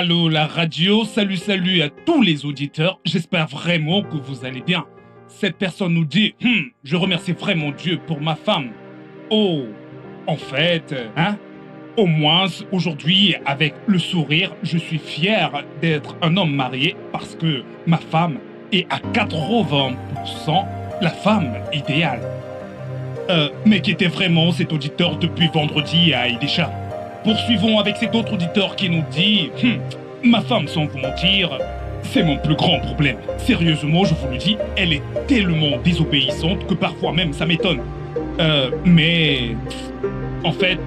Allô la radio, salut à tous les auditeurs, j'espère vraiment que vous allez bien. Cette personne nous dit, je remercie vraiment Dieu pour ma femme. Oh, en fait, au moins aujourd'hui, avec le sourire, je suis fier d'être un homme marié parce que ma femme est à 80% la femme idéale. Mais qui était vraiment cet auditeur depuis vendredi à Aïdécha. Poursuivons avec cet autre auditeur qui nous dit ma femme, sans vous mentir, c'est mon plus grand problème. Sérieusement, je vous le dis, elle est tellement désobéissante que parfois même ça m'étonne. Mais en fait,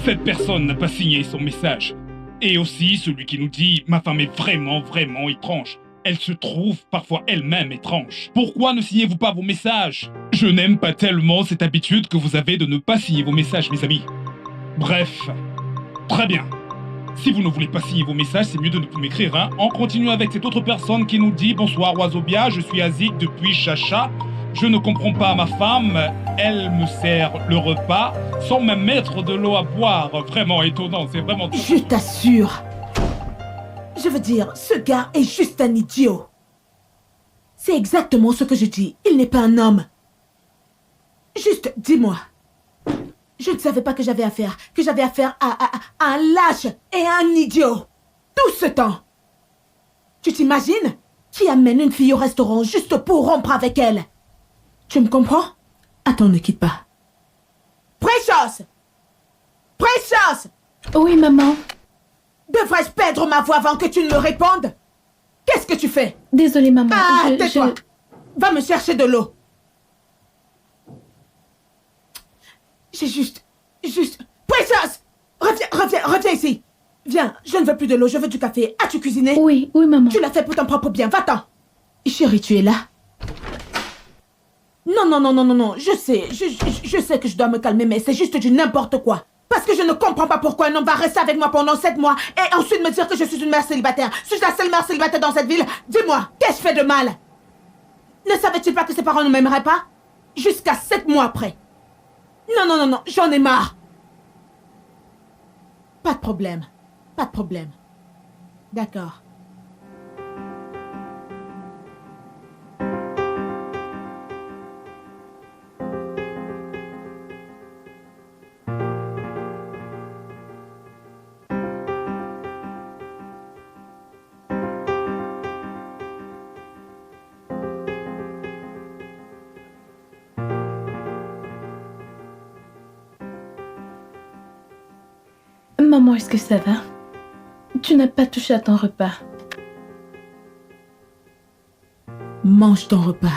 cette personne n'a pas signé son message. Et aussi celui qui nous dit ma femme est vraiment étrange. Elle se trouve parfois elle-même étrange. Pourquoi ne signez-vous pas vos messages? Je n'aime pas tellement cette habitude que vous avez de ne pas signer vos messages, mes amis. Bref, très bien. Si vous ne voulez pas signer vos messages, c'est mieux de ne plus m'écrire, hein. On continue avec cette autre personne qui nous dit « Bonsoir Oiseaubia, je suis Azik depuis Chacha. Je ne comprends pas ma femme, elle me sert le repas sans même mettre de l'eau à boire. Vraiment étonnant, c'est vraiment... » Je t'assure. Je veux dire, ce gars est juste un idiot. C'est exactement ce que je dis. Il n'est pas un homme. Juste, dis-moi. Je ne savais pas que j'avais affaire à un lâche et à un idiot. Tout ce temps. Tu t'imagines? Qui amène une fille au restaurant juste pour rompre avec elle? Tu me comprends? Attends, ne quitte pas. Precious! Precious! Oui, maman. Devrais-je perdre ma voix avant que tu ne me répondes? Qu'est-ce que tu fais? Désolée, maman. Ah, tais-toi. Va me chercher de l'eau. J'ai juste... Precious! Reviens ici. Viens, je ne veux plus de l'eau, je veux du café. As-tu cuisiné? Oui, maman. Tu l'as fait pour ton propre bien, va-t'en. Chérie, tu es là? Non, je sais que je dois me calmer, mais c'est juste du n'importe quoi. Parce que je ne comprends pas pourquoi un homme va rester avec moi pendant 7 mois et ensuite me dire que je suis une mère célibataire. Suis-je la seule mère célibataire dans cette ville? Dis-moi, qu'ai-je fait de mal? Ne savais-tu pas que ses parents ne m'aimeraient pas? Jusqu'à 7 mois après. Non, j'en ai marre. Pas de problème. D'accord. Maman, est-ce que ça va? Tu n'as pas touché à ton repas. Mange ton repas.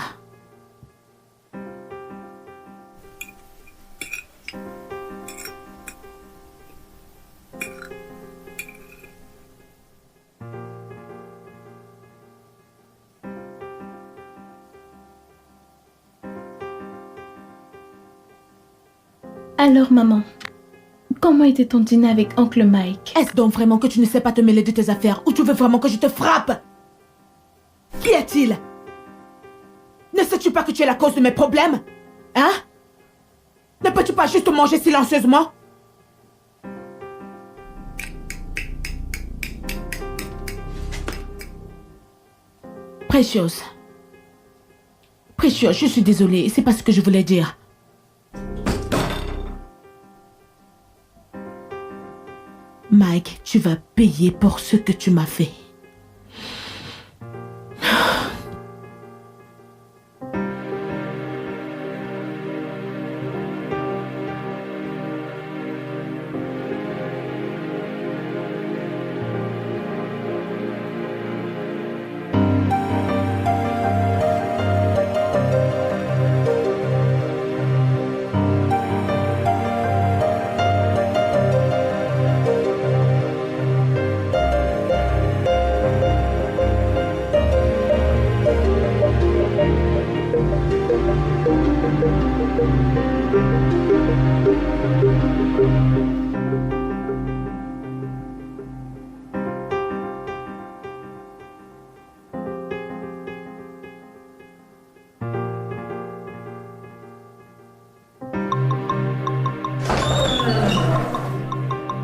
Alors, maman, comment était ton dîner avec Oncle Mike? Est-ce donc vraiment que tu ne sais pas te mêler de tes affaires ou tu veux vraiment que je te frappe? Qui est-il? Ne sais-tu pas que tu es la cause de mes problèmes? Hein? Ne peux-tu pas juste manger silencieusement? Precious, je suis désolée, c'est pas ce que je voulais dire. Mike, tu vas payer pour ce que tu m'as fait.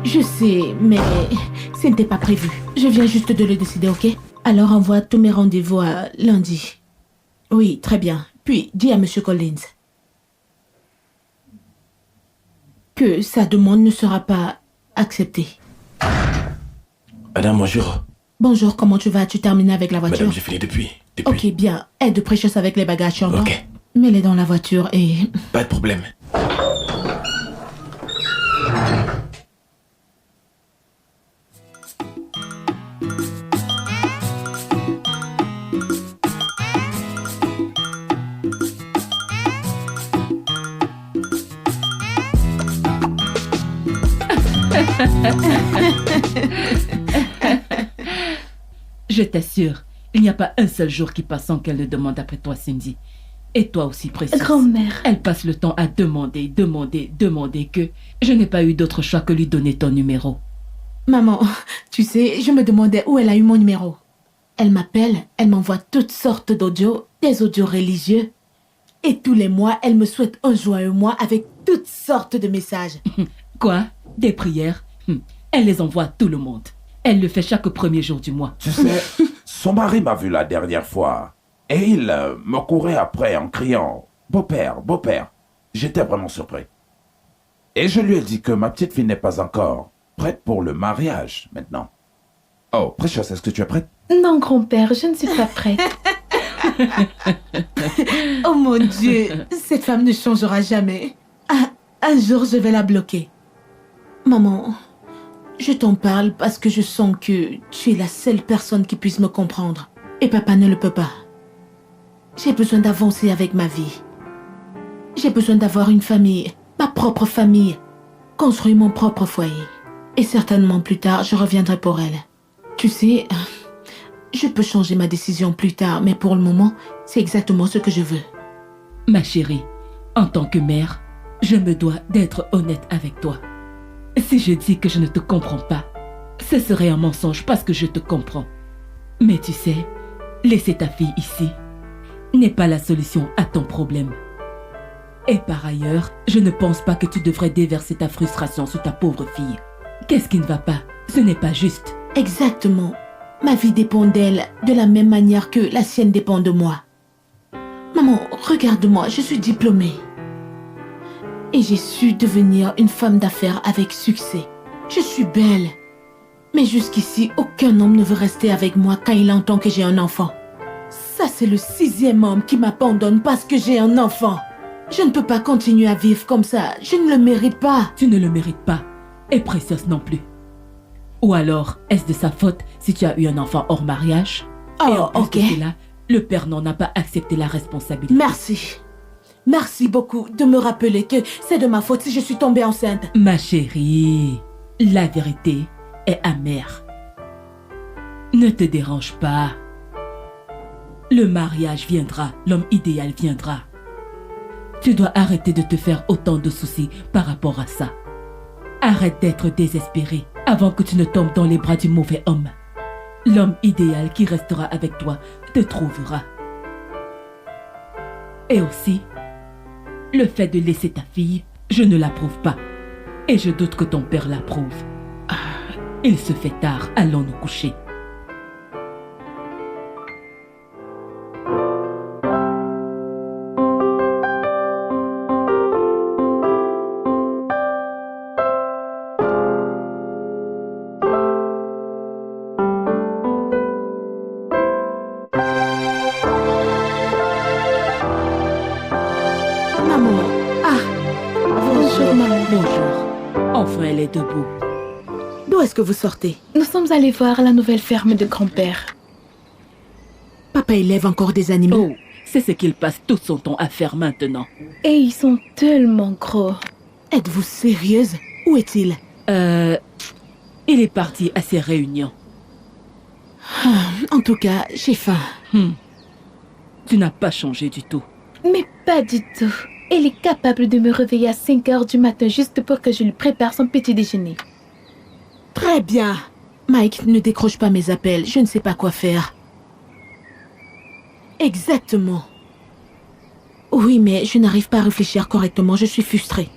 Je sais, mais ce n'était pas prévu. Je viens juste de le décider, ok? Alors envoie tous mes rendez-vous à lundi. Oui, très bien. Puis dis à Monsieur Collins que sa demande ne sera pas acceptée. Madame, bonjour. Bonjour, comment tu vas? Tu termines avec la voiture? Madame, j'ai fini depuis. Ok, bien. Aide Precious avec les bagages, tu entends? Ok. Mets-les dans la voiture et... Pas de problème. Je t'assure, il n'y a pas un seul jour qui passe sans qu'elle ne demande après toi, Cindy. Et toi aussi, Precious. Grand-mère. Elle passe le temps à demander que je n'ai pas eu d'autre choix que lui donner ton numéro. Maman, tu sais, je me demandais où elle a eu mon numéro. Elle m'appelle, elle m'envoie toutes sortes d'audios, des audios religieux. Et tous les mois, elle me souhaite un joyeux mois avec toutes sortes de messages. Quoi? Des prières? Elle les envoie à tout le monde. Elle le fait chaque premier jour du mois. Tu sais, son mari m'a vu la dernière fois. Et il me courait après en criant « Beau-père, beau-père ». J'étais vraiment surpris. Et je lui ai dit que ma petite fille n'est pas encore prête pour le mariage maintenant. Oh, Precious, est-ce que tu es prête? Non, grand-père, je ne suis pas prête. Oh mon Dieu, cette femme ne changera jamais. Un jour, je vais la bloquer. Maman, je t'en parle parce que je sens que tu es la seule personne qui puisse me comprendre. Et papa ne le peut pas. J'ai besoin d'avancer avec ma vie. J'ai besoin d'avoir une famille, ma propre famille, construire mon propre foyer. Et certainement plus tard, je reviendrai pour elle. Tu sais, je peux changer ma décision plus tard, mais pour le moment, c'est exactement ce que je veux. Ma chérie, en tant que mère, je me dois d'être honnête avec toi. Si je dis que je ne te comprends pas, ce serait un mensonge parce que je te comprends. Mais tu sais, laisser ta fille ici n'est pas la solution à ton problème. Et par ailleurs, je ne pense pas que tu devrais déverser ta frustration sur ta pauvre fille. Qu'est-ce qui ne va pas? Ce n'est pas juste. Exactement. Ma vie dépend d'elle de la même manière que la sienne dépend de moi. Maman, regarde-moi, je suis diplômée. Et j'ai su devenir une femme d'affaires avec succès. Je suis belle. Mais jusqu'ici, aucun homme ne veut rester avec moi quand il entend que j'ai un enfant. Ça, c'est le 6e homme qui m'abandonne parce que j'ai un enfant. Je ne peux pas continuer à vivre comme ça. Je ne le mérite pas. Tu ne le mérites pas. Et Precious non plus. Ou alors, est-ce de sa faute si tu as eu un enfant hors mariage? Et en Oh, plus ok. de cela, le père n'en a pas accepté la responsabilité. Merci. Merci beaucoup de me rappeler que c'est de ma faute si je suis tombée enceinte. Ma chérie, la vérité est amère. Ne te dérange pas. Le mariage viendra, l'homme idéal viendra. Tu dois arrêter de te faire autant de soucis par rapport à ça. Arrête d'être désespéré avant que tu ne tombes dans les bras du mauvais homme. L'homme idéal qui restera avec toi te trouvera. Et aussi, le fait de laisser ta fille, je ne l'approuve pas. Et je doute que ton père l'approuve. Il se fait tard, allons nous coucher. Maman. Bonjour, maman. Bonjour. Enfin, elle est debout. D'où est-ce que vous sortez? Nous sommes allés voir la nouvelle ferme de grand-père. Papa élève encore des animaux. Oh, c'est ce qu'il passe tout son temps à faire maintenant. Et ils sont tellement gros. Êtes-vous sérieuse? Où est-il? Il est parti à ses réunions. En tout cas, j'ai faim. Tu n'as pas changé du tout. Mais pas du tout. Il est capable de me réveiller à 5 heures du matin juste pour que je lui prépare son petit déjeuner. Très bien. Mike, ne décroche pas mes appels. Je ne sais pas quoi faire. Exactement. Oui, mais je n'arrive pas à réfléchir correctement. Je suis frustrée.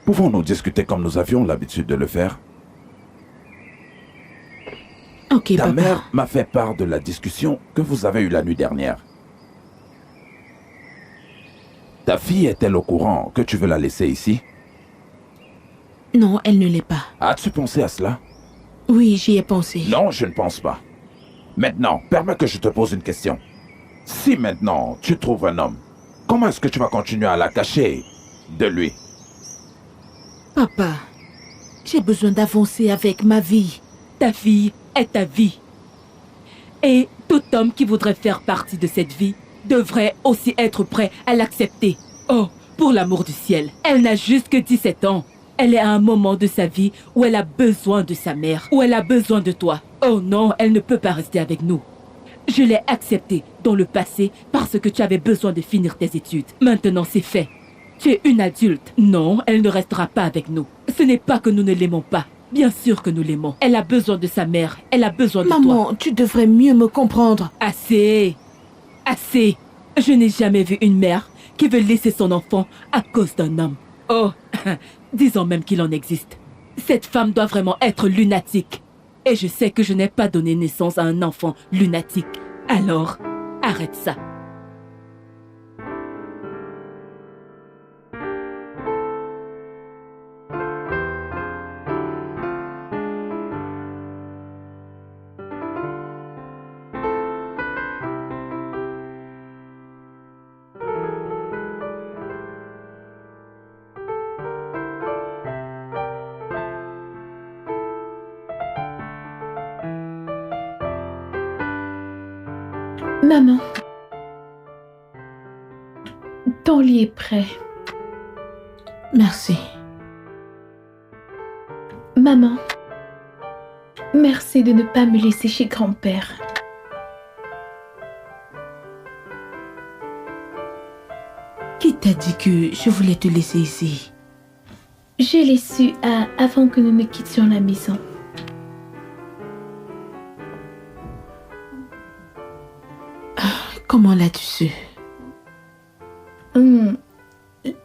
Pouvons-nous discuter comme nous avions l'habitude de le faire? Ok, Ta papa. mère m'a fait part de la discussion que vous avez eue la nuit dernière. Ta fille est-elle au courant que tu veux la laisser ici? Non, elle ne l'est pas. As-tu pensé à cela? Oui, j'y ai pensé. Non, je ne pense pas. Maintenant, permets que je te pose une question. Si maintenant tu trouves un homme, comment est-ce que tu vas continuer à la cacher de lui? Papa, j'ai besoin d'avancer avec ma vie. Ta fille est ta vie. Et tout homme qui voudrait faire partie de cette vie devrait aussi être prêt à l'accepter. Oh, pour l'amour du ciel, elle n'a juste que 17 ans. Elle est à un moment de sa vie où elle a besoin de sa mère, où elle a besoin de toi. Oh non, elle ne peut pas rester avec nous. Je l'ai acceptée dans le passé parce que tu avais besoin de finir tes études. Maintenant, c'est fait. Tu es une adulte. Non, elle ne restera pas avec nous. Ce n'est pas que nous ne l'aimons pas. Bien sûr que nous l'aimons. Elle a besoin de sa mère. Elle a besoin de toi. Maman, tu devrais mieux me comprendre. Assez. Assez. Je n'ai jamais vu une mère qui veut laisser son enfant à cause d'un homme. Oh, disons même qu'il en existe. Cette femme doit vraiment être lunatique. Et je sais que je n'ai pas donné naissance à un enfant lunatique. Alors, arrête ça. Maman, ton lit est prêt. Merci. Maman, merci de ne pas me laisser chez grand-père. Qui t'a dit que je voulais te laisser ici? Je l'ai su avant que nous ne quittions la maison. Comment l'as-tu su?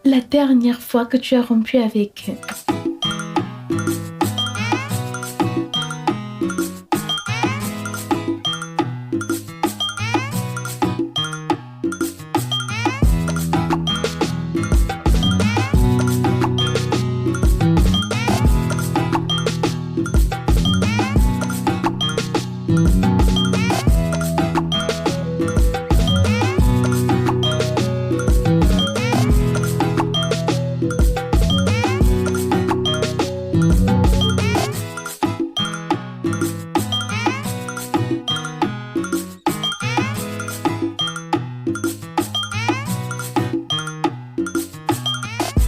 La dernière fois que tu as rompu avec...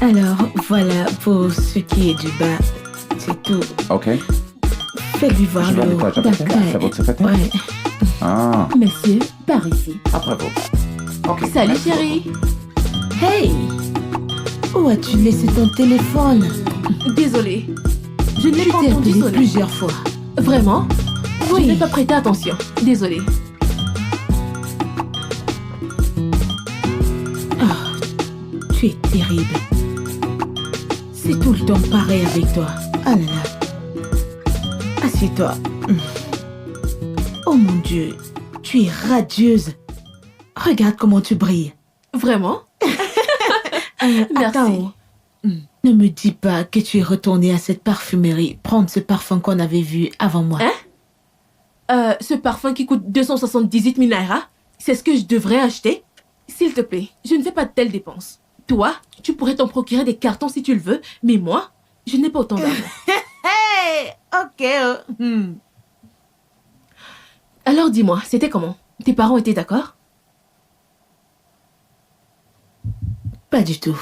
Alors, voilà pour ce qui est du bas. C'est tout. Ok. Fais-lui voir Je vais le aller haut. quoi, j'appelle ça? C'est votre secrétaire? Ouais. Ah, Monsieur, par ici. après vous. Ok. Salut merci chérie. Hey! Où as-tu laissé ton téléphone? Désolée. Je ne l'ai Je pas t'ai entendu appelé sonner. plusieurs fois. Vraiment? Oui. Je n'ai pas prêté attention. Désolée. Tu es terrible. C'est tout le temps pareil avec toi. Ah là là. Assieds-toi. Oh mon Dieu, tu es radieuse. Regarde comment tu brilles. Vraiment? Merci. Attends. Ne me dis pas que tu es retournée à cette parfumerie prendre ce parfum qu'on avait vu avant moi. Hein? Ce parfum qui coûte 278 000 naira, c'est ce que je devrais acheter? S'il te plaît, je ne fais pas de telles dépenses. Toi, tu pourrais t'en procurer des cartons si tu le veux, mais moi, je n'ai pas autant d'argent. Hey, ok. Alors dis-moi, c'était comment? Tes parents étaient d'accord? Pas du tout.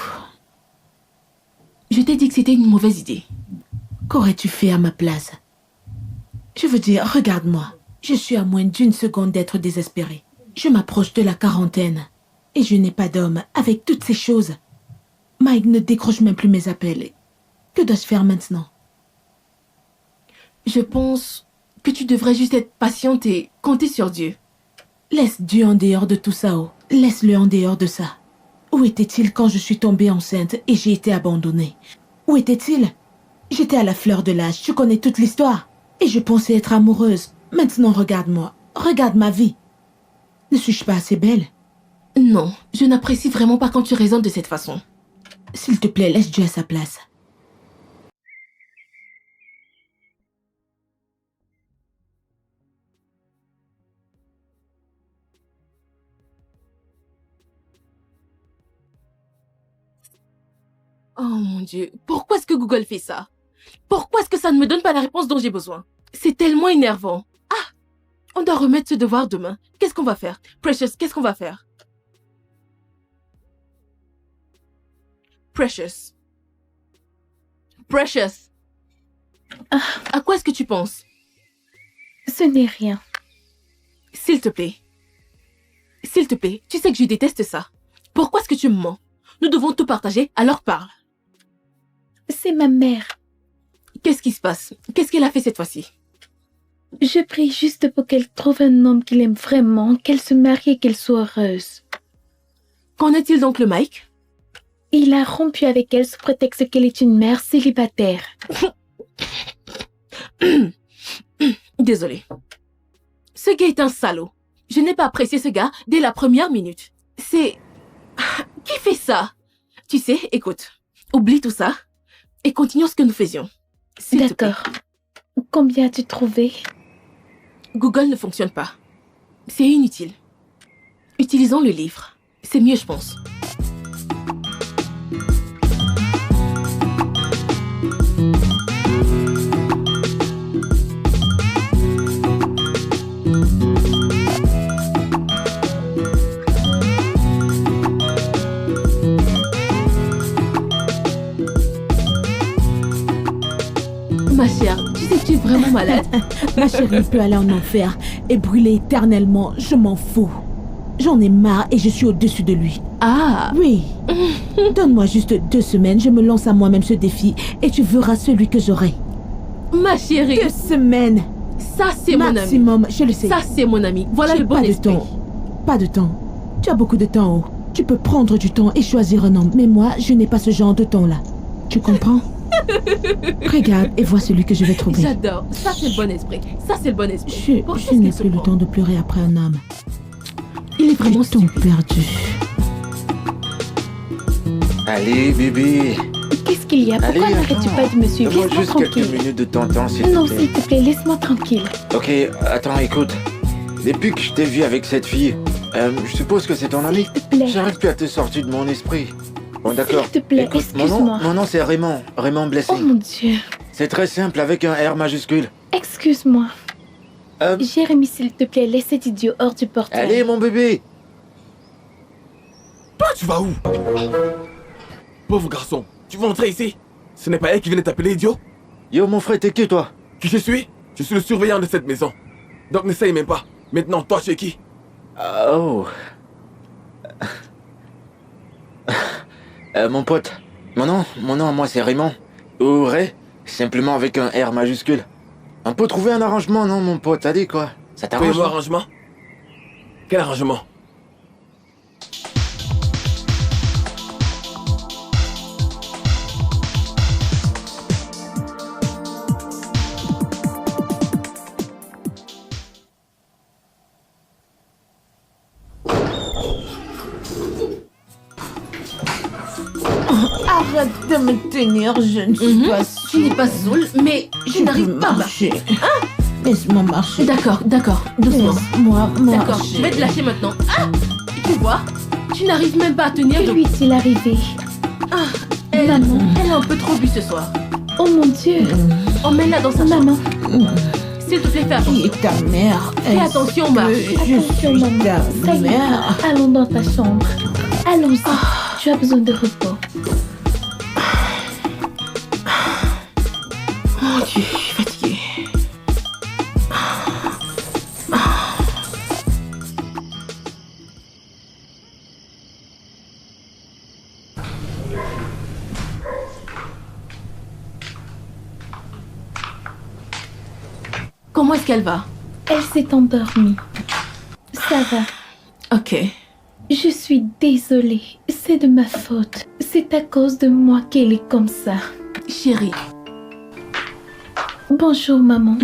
Je t'ai dit que c'était une mauvaise idée. Qu'aurais-tu fait à ma place? Je veux dire, regarde-moi. Je suis à moins d'une seconde d'être désespérée. Je m'approche de la quarantaine. Et je n'ai pas d'homme avec toutes ces choses. Mike ne décroche même plus mes appels. Que dois-je faire maintenant? Je pense que tu devrais juste être patiente et compter sur Dieu. Laisse Dieu en dehors de tout ça, oh. Laisse-le en dehors de ça. Où était-il quand je suis tombée enceinte et j'ai été abandonnée? Où Où était-il? J'étais à la fleur de l'âge, tu connais toute l'histoire. Et je pensais être amoureuse. Maintenant, regarde-moi. Regarde ma vie. Ne suis-je pas assez belle? Non, je n'apprécie vraiment pas quand tu raisonnes de cette façon. S'il te plaît, laisse Dieu à sa place. Oh mon Dieu, pourquoi est-ce que Google fait ça? Pourquoi est-ce que ça ne me donne pas la réponse dont j'ai besoin? C'est tellement énervant. Ah, on doit remettre ce devoir demain. Qu'est-ce qu'on va faire? Precious, qu'est-ce qu'on va faire? Precious. Precious. À quoi est-ce que tu penses? Ce n'est rien. S'il te plaît. S'il te plaît, tu sais que je déteste ça. Pourquoi est-ce que tu me mens? Nous devons tout partager, alors parle. C'est ma mère. Qu'est-ce qui se passe? Qu'est-ce qu'elle a fait cette fois-ci? Je prie juste pour qu'elle trouve un homme qu'il aime vraiment, qu'elle se marie et qu'elle soit heureuse. Qu'en est-il donc le Mike? Il a rompu avec elle sous prétexte qu'elle est une mère célibataire. Désolée. Ce gars est un salaud. Je n'ai pas apprécié ce gars dès la première minute. C'est... Qui fait ça? Tu sais, écoute, oublie tout ça et continuons ce que nous faisions. S'il te plaît. D'accord. Combien as-tu trouvé? Google ne fonctionne pas. C'est inutile. Utilisons le livre. C'est mieux, je pense. Ma chère, tu sais que tu es vraiment malade. Ma chérie peut aller en enfer et brûler éternellement, je m'en fous. J'en ai marre et je suis au-dessus de lui. Ah, Oui. Donne-moi juste 2 semaines, je me lance à moi-même ce défi et tu verras celui que j'aurai. ma chérie. 2 semaines. Ça, c'est mon ami. Maximum, je le sais. Ça, c'est mon ami. Voilà J'ai le bon pas de esprit. temps. Pas de temps. Tu as beaucoup de temps. Oh. Tu peux prendre du temps et choisir un homme. Mais moi, je n'ai pas ce genre de temps-là. Tu comprends? Regarde et vois celui que je vais trouver. J'adore. Ça, c'est le bon esprit. Ça, c'est le bon esprit. Pourquoi Je est-ce n'ai qu'il se plus le prend? temps de pleurer après un homme. Il est vraiment J'ai tout stupide. perdu. Allez, bébé. Qu'est-ce qu'il y a? Pourquoi Allez, n'arrêtes-tu attends. pas de me suivre? Donne-moi Laisse-moi juste quelques tranquille. minutes de ton temps, s'il Non, te plaît. s'il te plaît, laisse-moi tranquille. Ok, attends, écoute. Depuis que je t'ai vu avec cette fille, je suppose que c'est ton ami. S'il te plaît. J'arrive plus à te sortir de mon esprit. Bon, d'accord. S'il te plaît, Écoute, excuse-moi. mon nom c'est Raymond. Raymond Oh Blessing. mon Dieu. C'est très simple avec un R majuscule. Excuse-moi. Euh, Jérémy, s'il te plaît, laisse cet idiot hors du portail. allez, mon bébé. Toi, tu vas où? Pauvre garçon, tu veux entrer ici? Ce n'est pas elle qui venait t'appeler idiot? Yo, mon frère, t'es qui, toi? Qui je suis? Je suis le surveillant de cette maison. Donc n'essaye même pas. Maintenant, toi, tu es qui? Oh. Mon pote. Mon nom à moi c'est Raymond. Ou Ray, simplement avec un R majuscule. On peut trouver un arrangement, non, mon pote? Allez, quoi. Ça t'arrange? Trouvez-moi non? arrangement? Quel arrangement? Arrête de me tenir, je ne suis pas Tu n'es pas saoul, mais je n'arrive pas à marcher. Laisse-moi marcher. D'accord, doucement. Laisse-moi D'accord, marcher. je vais te lâcher maintenant. Ah! Tu vois? Tu n'arrives même pas à tenir Que de... lui est-il arrivé? Maman. Elle a un peu trop bu ce soir. Oh mon Dieu. Emmène-la dans sa chambre. Maman. S'il te plaît, fais Qui attention. est ta mère? Fais attention, Marc. Je Attention, suis maman. ta Ça y est, mère. allons dans ta chambre. Allons-y. Tu as besoin de repos. Mon Dieu, je suis fatiguée. Comment est-ce qu'elle va? Elle s'est endormie. Ça va. Ok. Je suis désolée. C'est de ma faute. C'est à cause de moi qu'elle est comme ça. Chérie, Bonjour, maman.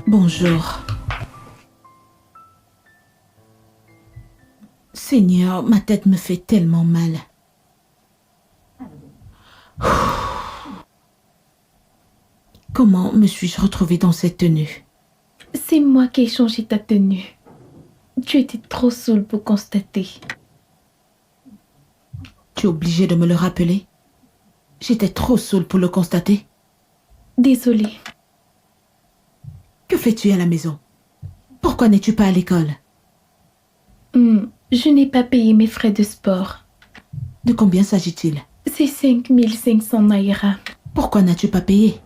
Bonjour. Seigneur, ma tête me fait tellement mal. Comment me suis-je retrouvée dans cette tenue? C'est moi qui ai changé ta tenue. Tu étais trop saoule pour constater. Tu es obligé de me le rappeler? J'étais trop saoule pour le constater. Désolée. Que fais-tu à la maison? Pourquoi n'es-tu pas à l'école? Je n'ai pas payé mes frais de sport. De combien s'agit-il? C'est 5500 naira. Pourquoi n'as-tu pas payé?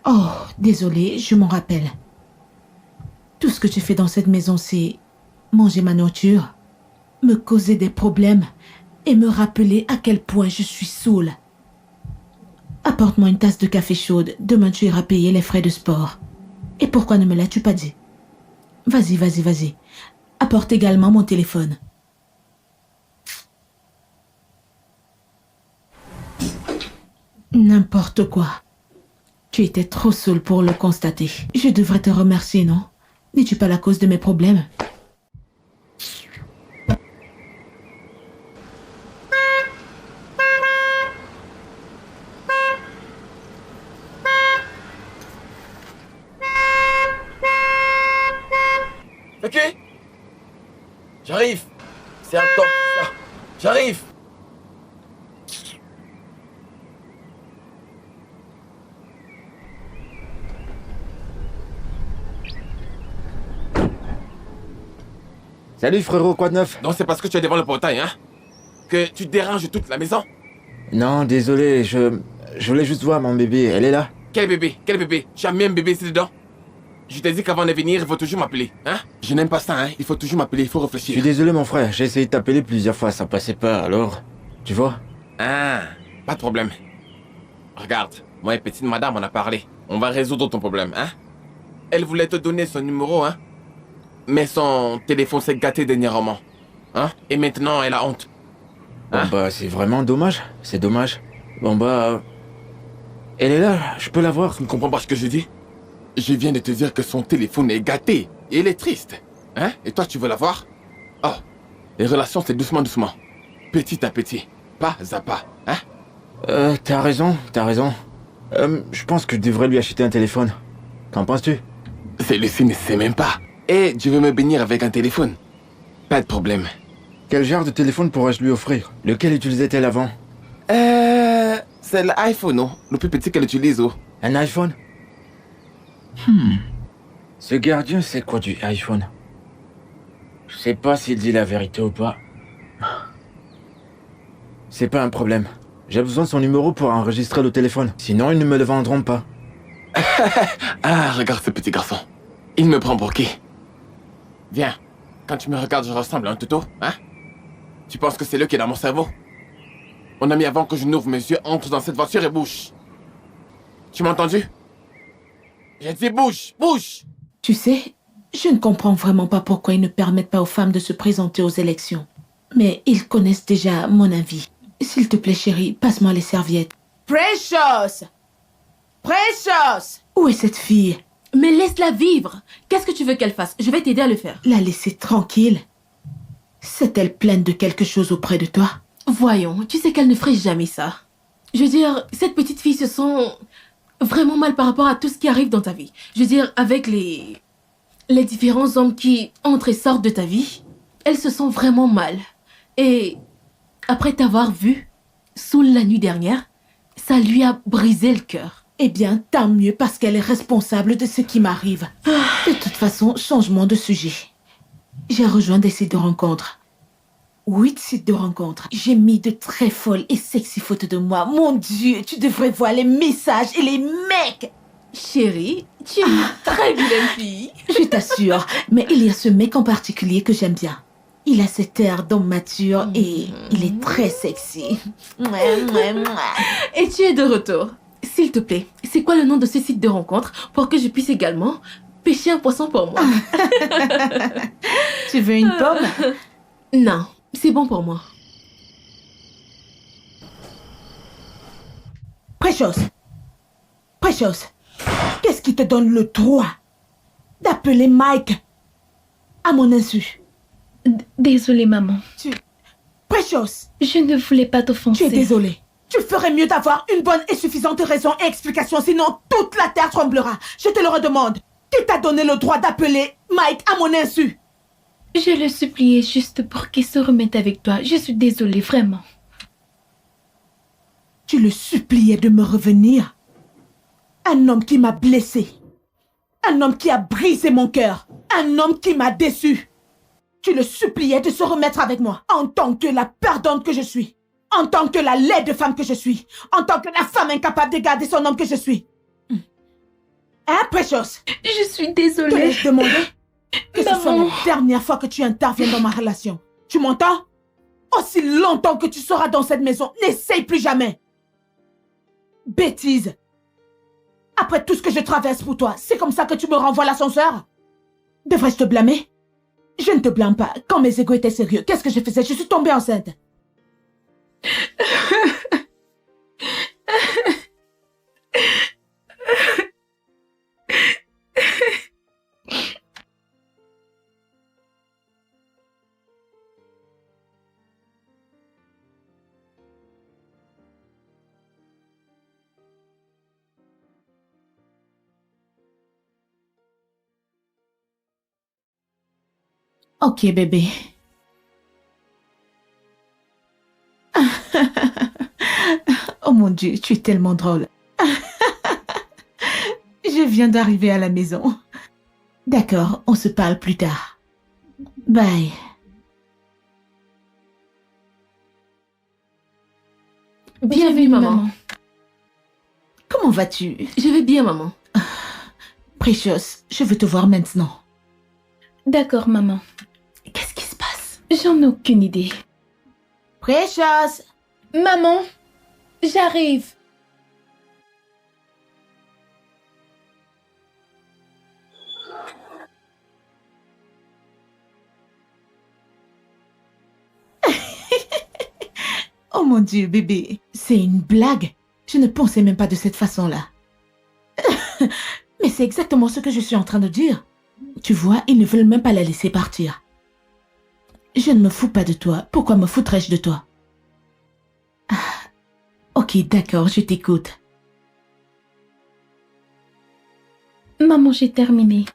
Oh, désolée, je m'en rappelle. Tout ce que tu fais dans cette maison, c'est manger ma nourriture, me causer des problèmes et me rappeler à quel point je suis saoule. Apporte-moi une tasse de café chaude, demain tu iras payer les frais de sport. Et pourquoi ne me l'as-tu pas dit? Vas-y, vas-y, vas-y. Apporte également mon téléphone. N'importe quoi. Tu étais trop saoule pour le constater. Je devrais te remercier, non? N'es-tu pas la cause de mes problèmes? Ok. J'arrive. C'est un temps, ça. J'arrive. Salut frérot, quoi de neuf? Non, c'est parce que tu es devant le portail, hein? Que tu déranges toute la maison? Non, désolé, je voulais juste voir mon bébé, elle est là? Quel bébé? Quel bébé? Tu as mis un bébé ici dedans? Je t'ai dit qu'avant de venir, il faut toujours m'appeler, hein? Je n'aime pas ça, hein? Il faut toujours m'appeler, il faut Je réfléchir. suis désolé mon frère, j'ai essayé de t'appeler plusieurs fois, ça passait pas, alors... Tu vois? Ah, pas de problème. Regarde, moi et petite madame, on a parlé. On va résoudre ton problème, hein? Elle voulait te donner son numéro, hein? Mais son téléphone s'est gâté dernièrement. Hein? Et maintenant, elle a honte. Bon Hein? bah, c'est vraiment dommage, c'est dommage. Bon bah... Elle est là, je peux la voir. Tu ne comprends pas ce que je dis? Je viens de te dire que son téléphone est gâté. Et elle est triste. Hein? Et toi, tu veux la voir? Oh, les relations, c'est doucement, doucement. Petit à petit. Pas à pas. Hein? T'as raison, t'as raison. Je pense que je devrais lui acheter un téléphone. Qu'en penses-tu? Celui-ci ne sait même pas. Et je veux me bénir avec un téléphone. Pas de problème. Quel genre de téléphone pourrais-je lui offrir? Lequel utilisait-elle avant? C'est l'iPhone, non? Le plus petit qu'elle utilise, oh. Un iPhone? Ce gardien, c'est quoi du iPhone? Je sais pas s'il dit la vérité ou pas. C'est pas un problème. J'ai besoin de son numéro pour enregistrer le téléphone. Sinon, ils ne me le vendront pas. Ah, regarde ce petit garçon. Il me prend pour qui? Viens. Quand tu me regardes, je ressemble à un toutou, hein? Tu penses que c'est lui qui est dans mon cerveau? Mon ami, avant que je n'ouvre mes yeux, entre dans cette voiture et bouge. Tu m'as entendu? J'ai dit bouge, bouge! Tu sais, je ne comprends vraiment pas pourquoi ils ne permettent pas aux femmes de se présenter aux élections. Mais ils connaissent déjà mon avis. S'il te plaît, chérie, passe-moi les serviettes. Precious! Precious! Où est cette fille? mais laisse-la vivre. Qu'est-ce que tu veux qu'elle fasse? Je vais t'aider à le faire. La laisser tranquille? C'est-elle pleine de quelque chose auprès de toi? Voyons, tu sais qu'elle ne ferait jamais ça. Je veux dire, cette petite fille se sent vraiment mal par rapport à tout ce qui arrive dans ta vie. Je veux dire, avec les différents hommes qui entrent et sortent de ta vie, elle se sent vraiment mal. Et après t'avoir vu, sous la nuit dernière, ça lui a brisé le cœur. Eh bien, tant mieux parce qu'elle est responsable de ce qui m'arrive. De toute façon, changement de sujet. J'ai rejoint des sites de rencontres. 8 sites de rencontres. J'ai mis de très folles et sexy photos de moi. Mon Dieu, tu devrais voir les messages et les mecs. Chérie, tu es une très vilaine fille. Je t'assure. Mais il y a ce mec en particulier que j'aime bien. Il a cet air d'homme mature et il est très sexy. Et tu es de retour. S'il te plaît, c'est quoi le nom de ce site de rencontre pour que je puisse également pêcher un poisson pour moi? Tu veux une pomme? Non, c'est bon pour moi. Precious. Precious. Qu'est-ce qui te donne le droit d'appeler Mike à mon insu? Désolée, maman. Precious. Je ne voulais pas Tu t'offenser. es désolée. Tu ferais mieux d'avoir une bonne et suffisante raison et explication, sinon toute la terre tremblera. Je te le redemande. Qui t'a donné le droit d'appeler Mike à mon insu? Je le suppliais juste pour qu'il se remette avec toi. Je suis désolée, vraiment. Tu le suppliais de me revenir. Un homme qui m'a blessé. Un homme qui a brisé mon cœur. Un homme qui m'a déçu. Tu le suppliais de se remettre avec moi. En tant que la perdante que je suis. En tant que la laide femme que je suis. En tant que la femme incapable de garder son homme que je suis. Hein, Precious? Je suis Te désolée. laisse demander que ce soit Maman. la dernière fois que tu interviens dans ma relation. Tu m'entends? Aussi longtemps que tu seras dans cette maison, n'essaye plus jamais. Bêtise. Après tout ce que je traverse pour toi, c'est comme ça que tu me renvoies l'ascenseur? Devrais-je te blâmer? Je ne te blâme pas. Quand mes égos étaient sérieux, qu'est-ce que je faisais? Je suis tombée enceinte. Ok, bébé. Oh mon Dieu, tu es tellement drôle. Je viens d'arriver à la maison. D'accord, on se parle plus tard. Bye. Bienvenue, maman. Comment vas-tu? Je vais bien, maman. Precious, je veux te voir maintenant. D'accord, maman. Qu'est-ce qui se passe? J'en ai aucune idée. Precious! Maman, j'arrive. Oh mon Dieu, bébé. C'est une blague. Je ne pensais même pas de cette façon-là. Mais c'est exactement ce que je suis en train de dire. Tu vois, ils ne veulent même pas la laisser partir. Je ne me fous pas de toi. Pourquoi me foutrais-je de toi? Ah, ok, d'accord, je t'écoute. Maman, j'ai terminé.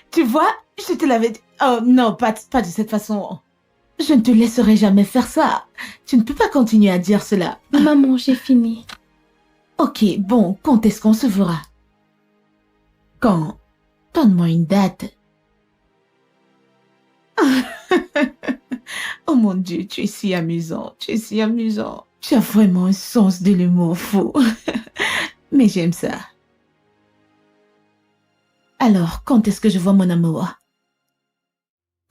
Tu vois, je te l'avais dit. Oh non, pas de cette façon. Je ne te laisserai jamais faire ça. Tu ne peux pas continuer à dire cela. Maman, j'ai fini. Ok, bon, quand est-ce qu'on se verra? Quand? Donne-moi une date. Oh mon Dieu, tu es si amusant, tu es si amusant. Tu as vraiment un sens de l'humour fou. Mais j'aime ça. Alors, quand est-ce que je vois mon amour?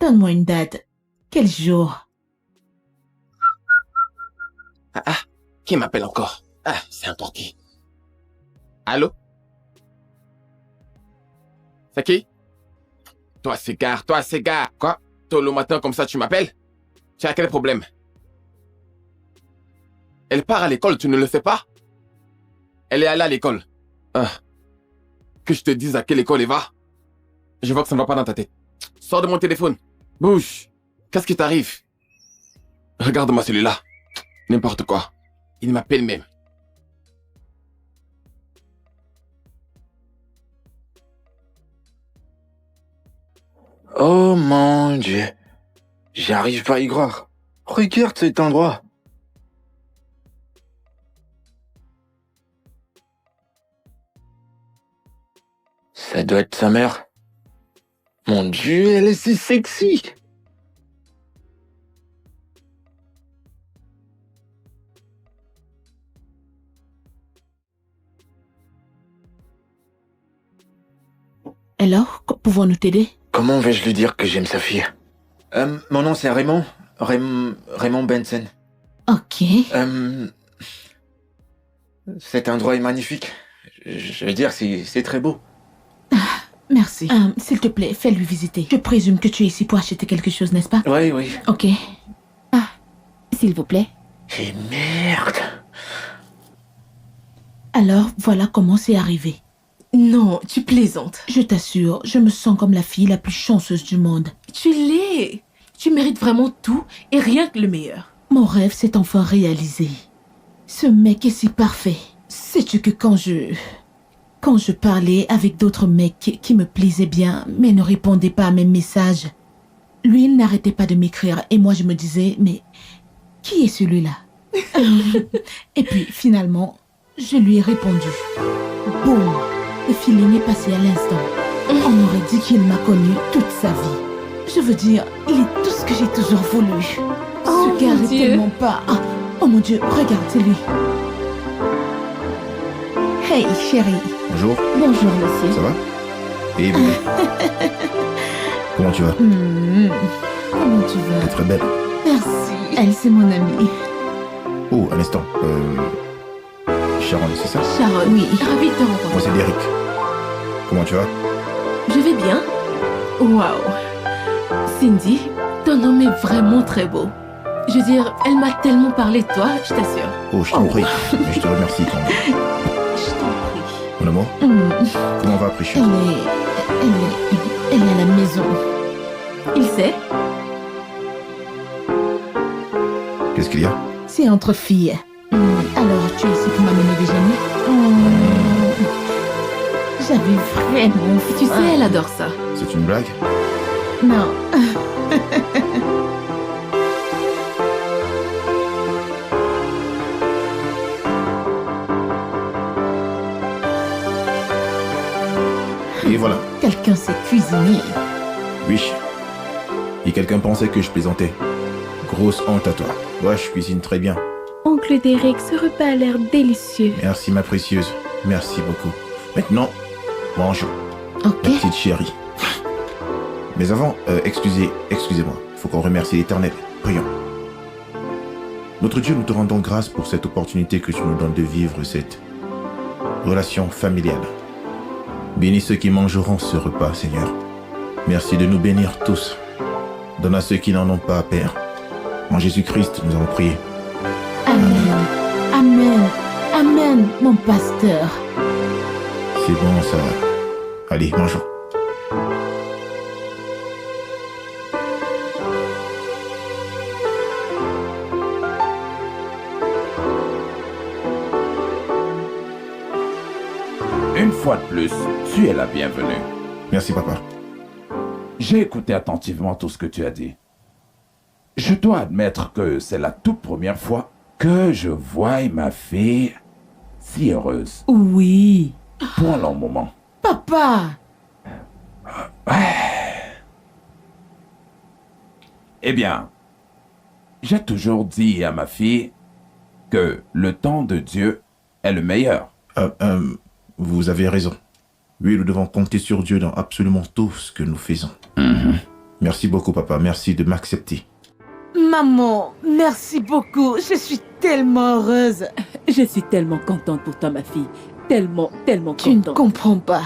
Donne-moi une date. Quel jour? Qui m'appelle encore? Ah, c'est encore qui? Allô? C'est qui? Toi, cigare. Quoi? Tôt le matin comme ça, tu m'appelles? Tu as quel problème? Elle part à l'école, tu ne le sais pas? Elle est allée à l'école. Ah. Que je te dise à quelle école elle va? Je vois que ça ne va pas dans ta tête. Sors de mon téléphone. Bouge. Qu'est-ce qui t'arrive? Regarde-moi celui-là. N'importe quoi. Il m'appelle même. Oh mon Dieu. J'arrive pas à y croire. Regarde cet endroit. Ça doit être sa mère. Mon Dieu, elle est si sexy. Alors, pouvons-nous t'aider? Comment vais-je lui dire que j'aime sa fille? Mon nom c'est Raymond. Raymond Benson. Ok. Cet endroit est magnifique. Je veux dire, c'est très beau. Merci. S'il te plaît, fais-lui visiter. Je présume que tu es ici pour acheter quelque chose, n'est-ce pas? Oui, oui. Ok. S'il vous plaît. Et merde. Alors, voilà comment c'est arrivé. Non, tu plaisantes. Je t'assure, je me sens comme la fille la plus chanceuse du monde. Tu l'es. Tu mérites vraiment tout et rien que le meilleur. Mon rêve s'est enfin réalisé. Ce mec est si parfait. Sais-tu que quand je parlais avec d'autres mecs qui me plaisaient bien, mais ne répondaient pas à mes messages, lui, il n'arrêtait pas de m'écrire et moi je me disais, mais qui est celui-là? Et puis finalement, je lui ai répondu. Boum! Le feeling est passé à l'instant. On aurait dit qu'il m'a connu toute sa vie. Je veux dire, il est tout ce que j'ai toujours voulu. Oh, Ce gars mon est Dieu. tellement pas... Ah, oh mon Dieu, regarde, c'est lui. Hey, chérie. Bonjour, Bonjour, monsieur. ça va? Et bébé. Comment tu vas? Comment tu vas? T'es très belle. Merci. Elle, c'est mon amie. Oh, un instant. Sharon, c'est ça? Sharon, Oui. ravi de te rencontrer. Moi, c'est Derek. Comment tu vas? Je vais bien. Waouh. Cindy, ton homme est vraiment très beau. Je veux dire, elle m'a tellement parlé de toi, je t'assure. Oh, je t'en prie. Mais je te remercie quand même. Je t'en prie. Mon amour, comment va Precious? Elle est à la maison. Il sait? Qu'est-ce qu'il y a? C'est entre filles. Alors, tu es ici pour m'amener déjeuner? J'avais vraiment Tu sais, faim. elle adore ça. C'est une blague? Non. Et voilà. Quelqu'un s'est cuisiné. Oui. Et quelqu'un pensait que je plaisantais. Grosse honte à toi. Ouais, je cuisine très bien. Oncle Derek, ce repas a l'air délicieux. Merci, ma précieuse. Merci beaucoup. Maintenant, mangeons. Ok. Ma petite chérie. Mais avant, excusez-moi. Il faut qu'on remercie l'Éternel. Prions. Notre Dieu, nous te rendons grâce pour cette opportunité que tu nous donnes de vivre cette relation familiale. Bénis ceux qui mangeront ce repas, Seigneur. Merci de nous bénir tous. Donne à ceux qui n'en ont pas, Père. En Jésus-Christ, nous avons prié. Amen. Amen. Amen, mon pasteur. C'est bon, ça va. Allez, mangeons. Une fois de plus, tu es la bienvenue. Merci, papa. J'ai écouté attentivement tout ce que tu as dit. Je dois admettre que c'est la toute première fois que je vois ma fille si heureuse Oui. pour un long moment. Papa. Eh bien, j'ai toujours dit à ma fille que le temps de Dieu est le meilleur. Vous avez raison. Oui, nous devons compter sur Dieu dans absolument tout ce que nous faisons. Merci beaucoup, papa. Merci de m'accepter. Maman, merci beaucoup. Je suis tellement heureuse. Je suis tellement contente pour toi, ma fille. Tellement, tellement Tu ne contente. comprends pas.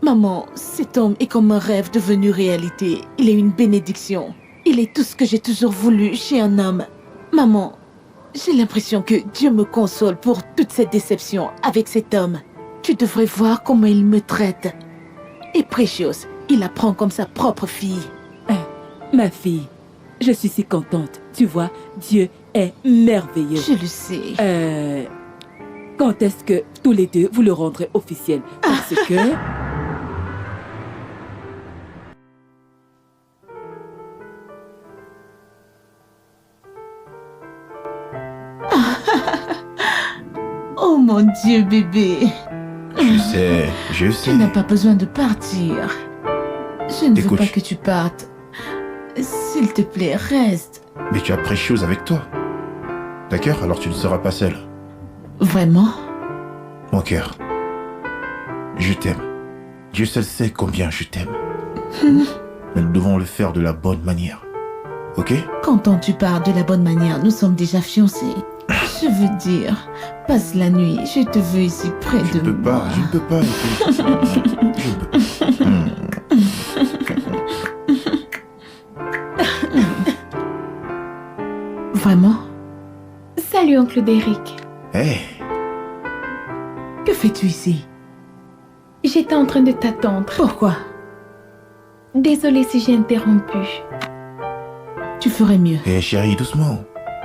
Maman, cet homme est comme un rêve devenu réalité. Il est une bénédiction. Il est tout ce que j'ai toujours voulu chez un homme. Maman, j'ai l'impression que Dieu me console pour toute cette déception avec cet homme. Tu devrais voir comment il me traite. Et Precious, il la prend comme sa propre fille. Ma fille, je suis si contente. Tu vois, Dieu est merveilleux. Je le sais. Quand est-ce que tous les deux vous le rendrez officiel? Parce que... Oh mon Dieu, bébé. Je sais. Tu n'as pas besoin de partir. Je ne veux Écoute. pas que tu partes. S'il te plaît, reste. Mais tu as Precious avec toi. D'accord? Alors tu ne seras pas seule. Vraiment? Mon cœur, je t'aime. Dieu seul sait combien je t'aime. Mais nous devons le faire de la bonne manière. Ok? Quand tu parles de la bonne manière, nous sommes déjà fiancés. Je veux dire, passe la nuit. Je te veux ici près Je de ne peux moi. pas, je ne peux pas. écoute. Je ne peux pas. Vraiment? Salut, oncle Derek. Hey, fais-tu ici? J'étais en train de t'attendre. Pourquoi? Désolée si j'ai interrompu. Tu ferais mieux. Eh chérie, doucement.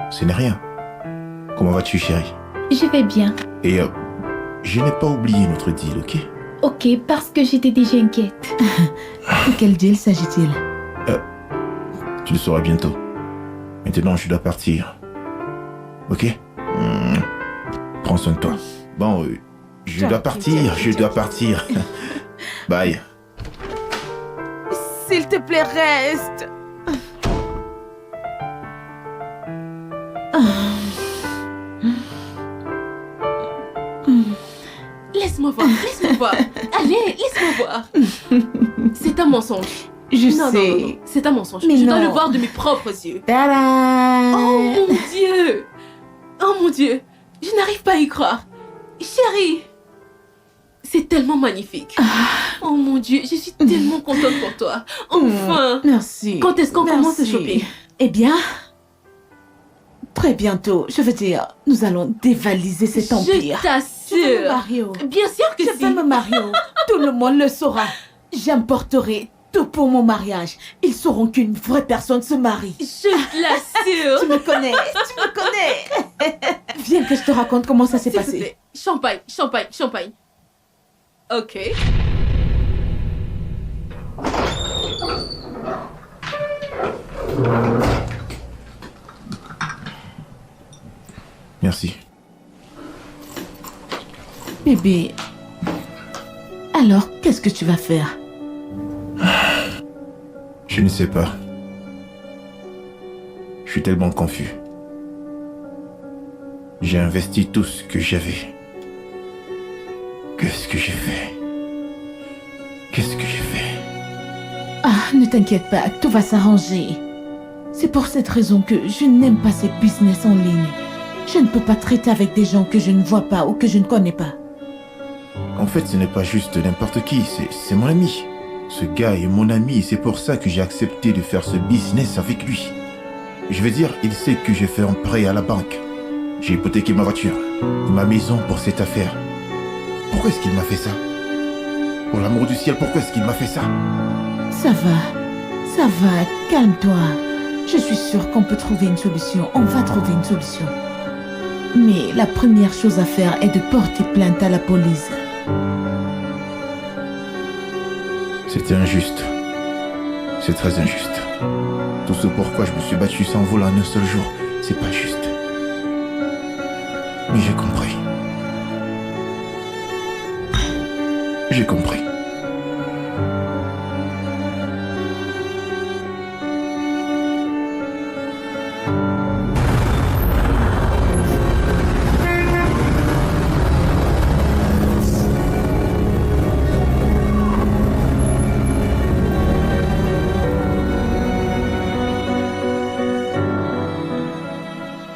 Ce n'est rien. Comment vas-tu, chérie? Je vais bien. Et je n'ai pas oublié notre deal, ok? Ok, parce que j'étais déjà inquiète. De quel deal s'agit-il? Tu le sauras bientôt. Maintenant, je dois partir. Ok? Prends soin de toi. Bon, je dois partir. Bye. S'il te plaît, reste. Laisse-moi voir. Allez, laisse-moi voir. C'est un mensonge. Non, c'est un mensonge. Mais je dois non. le voir de mes propres yeux. Tada! Oh mon Dieu. Je n'arrive pas à y croire. Chérie. C'est tellement magnifique. Oh mon Dieu, je suis tellement contente pour toi. Enfin. Merci. Quand est-ce qu'on commence le Merci. shopping? Eh bien, très bientôt. Je veux dire, nous allons dévaliser cet empire. Je Je veux me t'assure. marier. Bien sûr que Je si. veux me marier. Tout le monde le saura. J'importerai tout pour mon mariage. Ils sauront qu'une vraie personne se marie. Je l'assure. Tu me connais. Viens que je te raconte comment ça s'est S'il te passé. plaît. Champagne. Ok. Merci. Bébé, alors qu'est-ce que tu vas faire? Je ne sais pas. Je suis tellement confus. J'ai investi tout ce que j'avais. Qu'est-ce que j'ai fait? Ah, ne t'inquiète pas, tout va s'arranger. C'est pour cette raison que je n'aime pas ces business en ligne. Je ne peux pas traiter avec des gens que je ne vois pas ou que je ne connais pas. En fait, ce n'est pas juste n'importe qui, c'est mon ami. Ce gars est mon ami et c'est pour ça que j'ai accepté de faire ce business avec lui. Je veux dire, il sait que j'ai fait un prêt à la banque. J'ai hypothéqué ma voiture et ma maison pour cette affaire. Pourquoi est-ce qu'il m'a fait ça? Pour l'amour du ciel, pourquoi est-ce qu'il m'a fait ça? Ça va, calme-toi. Je suis sûre qu'on peut trouver une solution. On va trouver une solution. Mais la première chose à faire est de porter plainte à la police. C'était injuste. C'est très injuste. Tout ce pourquoi je me suis battu sans vol en un seul jour, c'est pas juste. Mais j'ai compris. J'ai compris.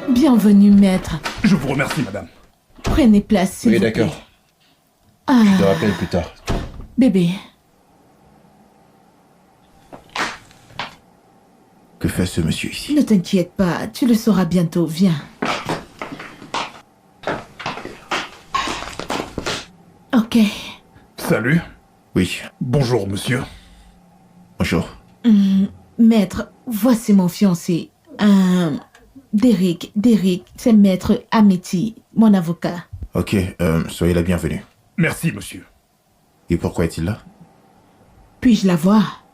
Bienvenue, maître. Je vous remercie, madame. Prenez place, s'il Oui, vous plaît. d'accord. Ah, Je te rappelle plus tard. bébé, Que fait ce monsieur ici? ne t'inquiète pas, tu le sauras bientôt. Viens. Ok. Salut. Oui, Bonjour, monsieur. bonjour. Maître, voici mon fiancé. Derek, c'est maître Amity, mon avocat. Ok, soyez la bienvenue. Merci, monsieur. Et pourquoi est-il là? Puis-je la voir?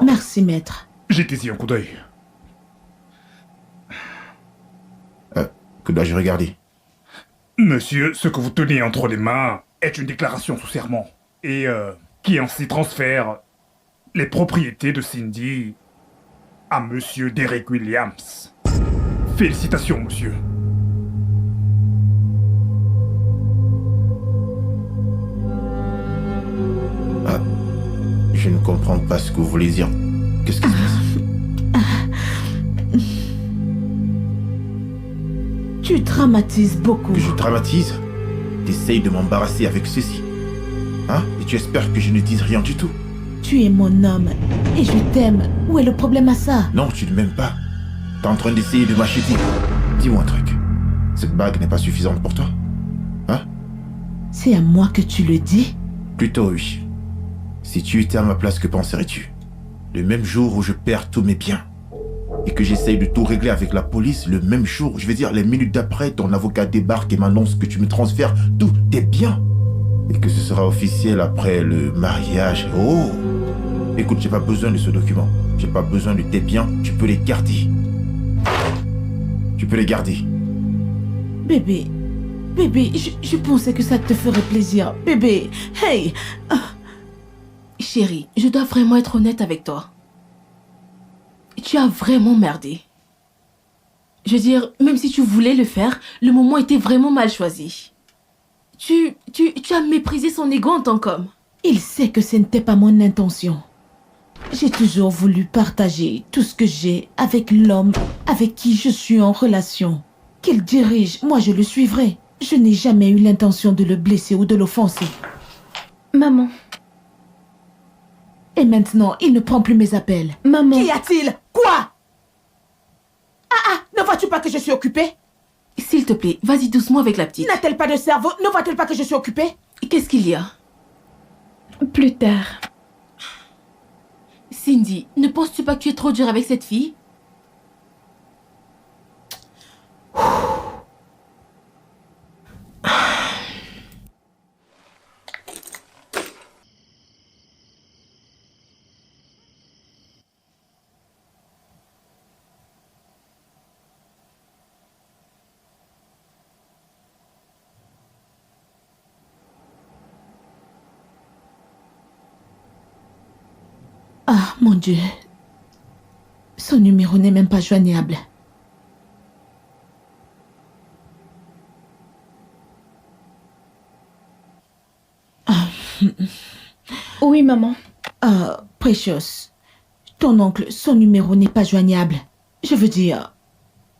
Merci, maître. Jetez-y un coup d'œil. Que dois-je regarder? Monsieur, ce que vous tenez entre les mains est une déclaration sous serment et qui ainsi transfère les propriétés de Cindy à monsieur Derek Williams. Félicitations, monsieur. Je ne comprends pas ce que vous voulez dire. Qu'est-ce qui se passe? Tu dramatises beaucoup. Que je dramatise? T'essayes de m'embarrasser avec ceci. Hein? Et tu espères que je ne dise rien du tout? Tu es mon homme et je t'aime. Où est le problème à ça? Non, tu ne m'aimes pas. T'es en train d'essayer de m'acheter. Dis-moi un truc. Cette bague n'est pas suffisante pour toi? Hein? C'est à moi que tu le dis? Plutôt oui. Si tu étais à ma place, que penserais-tu? Le même jour où je perds tous mes biens et que j'essaye de tout régler avec la police, le même jour, je veux dire les minutes d'après, ton avocat débarque et m'annonce que tu me transfères tous tes biens et que ce sera officiel après le mariage. Oh! Écoute, j'ai pas besoin de ce document. J'ai pas besoin de tes biens, tu peux les garder. Tu peux les garder. Bébé, je pensais que ça te ferait plaisir. Bébé, hey! Chérie, je dois vraiment être honnête avec toi. Tu as vraiment merdé. Je veux dire, même si tu voulais le faire, le moment était vraiment mal choisi. Tu as méprisé son ego en tant qu'homme. Il sait que ce n'était pas mon intention. J'ai toujours voulu partager tout ce que j'ai avec l'homme avec qui je suis en relation. Qu'il dirige, moi je le suivrai. Je n'ai jamais eu l'intention de le blesser ou de l'offenser. Maman, Et maintenant, il ne prend plus mes appels. maman. Qu'y a-t-il? Quoi? Ne vois-tu pas que je suis occupée? S'il te plaît, vas-y doucement avec la petite. N'a-t-elle pas de cerveau? Ne voit-elle pas que je suis occupée? Qu'est-ce qu'il y a? Plus tard. Cindy, ne penses-tu pas que tu es trop dur avec cette fille? Ah, mon Dieu. Son numéro n'est même pas joignable. Oui, maman. Ah, Precious. Ton oncle, son numéro n'est pas joignable. Je veux dire,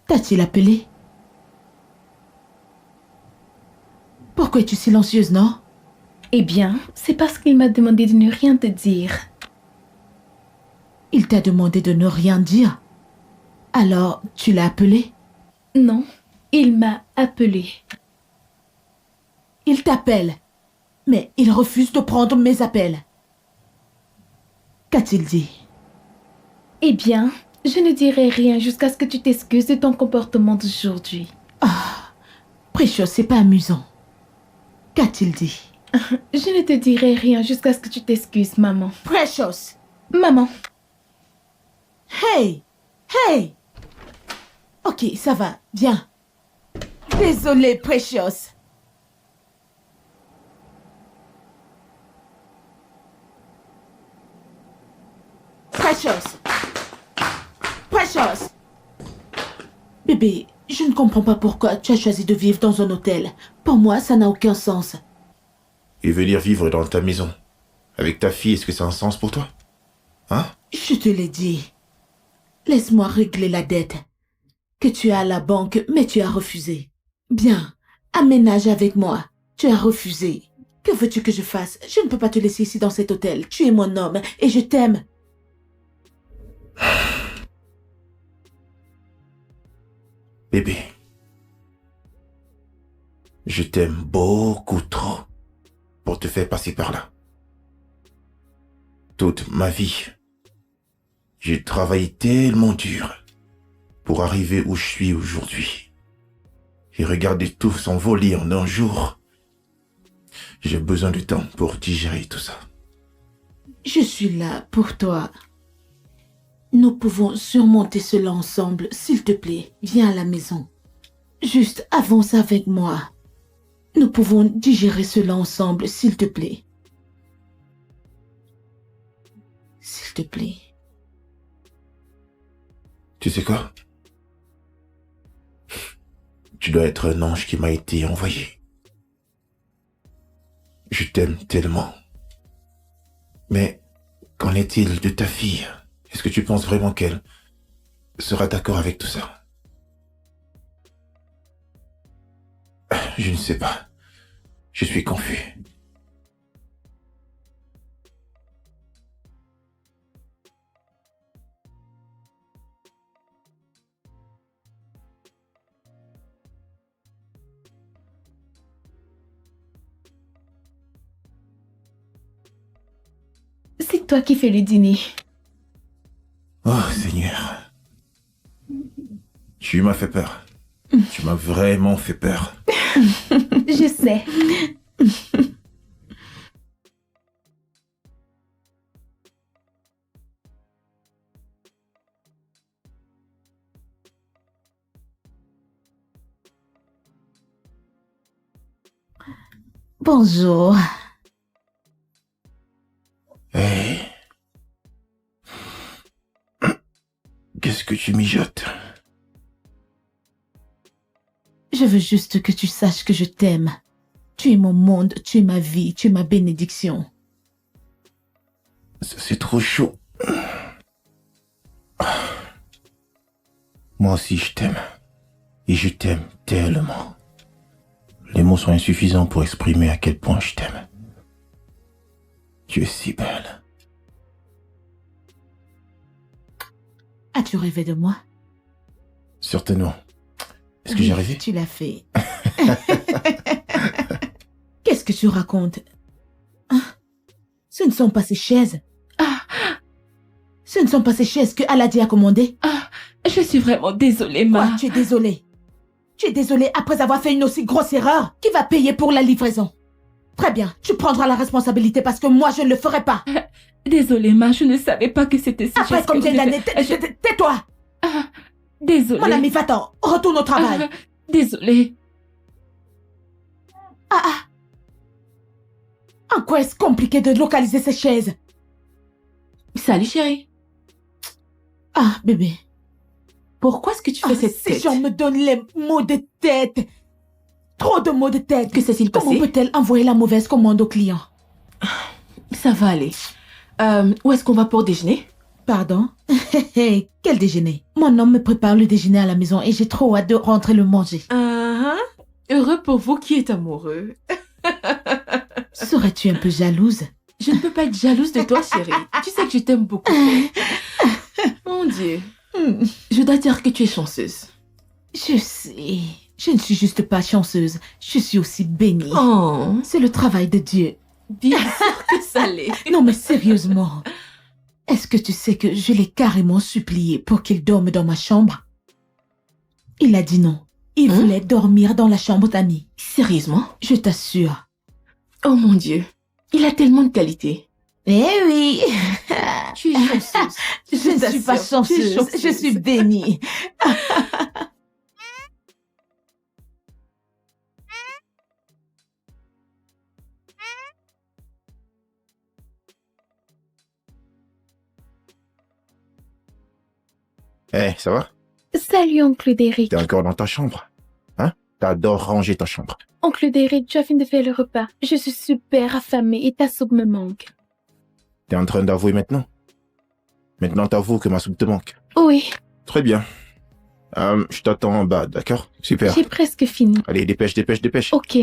t'a-t-il appelé? Pourquoi es-tu silencieuse, non? Eh bien, c'est parce qu'il m'a demandé de ne rien te dire. Il t'a demandé de ne rien dire. Alors, tu l'as appelé? Non, il m'a appelé. Il t'appelle. Mais il refuse de prendre mes appels. Qu'a-t-il dit? Eh bien, je ne dirai rien jusqu'à ce que tu t'excuses de ton comportement d'aujourd'hui. Precious, c'est pas amusant. Qu'a-t-il dit? Je ne te dirai rien jusqu'à ce que tu t'excuses, maman. Precious! Maman, Hey! Hey! Ok, ça va, viens. Désolée, Precious. Precious! Precious! Bébé, je ne comprends pas pourquoi tu as choisi de vivre dans un hôtel. Pour moi, ça n'a aucun sens. Et venir vivre dans ta maison avec ta fille, est-ce que ça a un sens pour toi? Hein? Je te l'ai dit. Laisse-moi régler la dette que tu as à la banque, mais tu as refusé. Bien, aménage avec moi. Tu as refusé. Que veux-tu que je fasse? Je ne peux pas te laisser ici dans cet hôtel. Tu es mon homme et je t'aime. Bébé, je t'aime beaucoup trop pour te faire passer par là. Toute ma vie, j'ai travaillé tellement dur pour arriver où je suis aujourd'hui. Et regarder tout s'envoler en un jour. J'ai besoin de temps pour digérer tout ça. Je suis là pour toi. Nous pouvons surmonter cela ensemble. S'il te plaît, viens à la maison. Juste avance avec moi. Nous pouvons digérer cela ensemble, s'il te plaît. S'il te plaît. Tu sais quoi? Tu dois être un ange qui m'a été envoyé. Je t'aime tellement. Mais qu'en est-il de ta fille? Est-ce que tu penses vraiment qu'elle sera d'accord avec tout ça? Je ne sais pas. Je suis confus. C'est toi qui fais le dîner. Oh, Seigneur. Tu m'as fait peur. Tu m'as vraiment fait peur. Je sais. Bonjour. Hey. Qu'est-ce que tu mijotes? Je veux juste que tu saches que je t'aime. Tu es mon monde, tu es ma vie, tu es ma bénédiction. C'est trop chaud. Moi aussi, je t'aime. Et je t'aime tellement. Les mots sont insuffisants pour exprimer à quel point je t'aime. Tu es si belle. As-tu rêvé de moi? Certainement. Est-ce que j'ai rêvé? Tu l'as fait. Qu'est-ce que tu racontes? Hein? Ce ne sont pas ces chaises. Ce ne sont pas ces chaises que Aladi a commandées. Je suis vraiment désolée, Ma. Quoi, tu es désolée? Tu es désolée après avoir fait une aussi grosse erreur? Qui va payer pour la livraison? Très bien, tu prendras la responsabilité parce que moi, je ne le ferai pas. Désolée, Ma, je ne savais pas que c'était si Après combien d'années? Tais-toi! Désolée. Mon ami, va-t'en. Retourne au travail. Désolée. En quoi est-ce compliqué de localiser ces chaises? Salut chérie. Ah, bébé. Pourquoi est-ce que tu fais cette Ces tête? gens me donnent les maux de tête. Trop de maux de tête. Que s'est-il passé? Comment peut-elle envoyer la mauvaise commande au client? Ça va aller. Où est-ce qu'on va pour déjeuner? Pardon? Quel déjeuner? Mon homme me prépare le déjeuner à la maison et j'ai trop hâte de rentrer le manger. Heureux pour vous qui êtes amoureux. Serais-tu un peu jalouse? Je ne peux pas être jalouse de toi, chérie. Tu sais que je t'aime beaucoup. Mon Dieu. Je dois dire que tu es chanceuse. Je sais. Je ne suis juste pas chanceuse. Je suis aussi bénie. Oh, C'est le travail de Dieu. bien sûr que ça l'est. Non, mais sérieusement. Est-ce que tu sais que je l'ai carrément supplié pour qu'il dorme dans ma chambre? Il a dit non. Il voulait dormir dans la chambre d'Annie. Sérieusement? Je t'assure. Oh mon Dieu. Il a tellement de qualités. Eh oui. Tu es chanceuse. Je ne suis pas chanceuse. Je suis bénie. Eh, ça va? Salut, oncle Derek. T'es encore dans ta chambre? Hein? T'adores ranger ta chambre. Oncle Derek, tu as fini de faire le repas. Je suis super affamée et ta soupe me manque. T'es en train d'avouer maintenant? Maintenant t'avoues que ma soupe te manque. Oui, Très bien. Je t'attends en bas, d'accord? Super. j'ai presque fini. Allez, dépêche, dépêche, dépêche. Ok.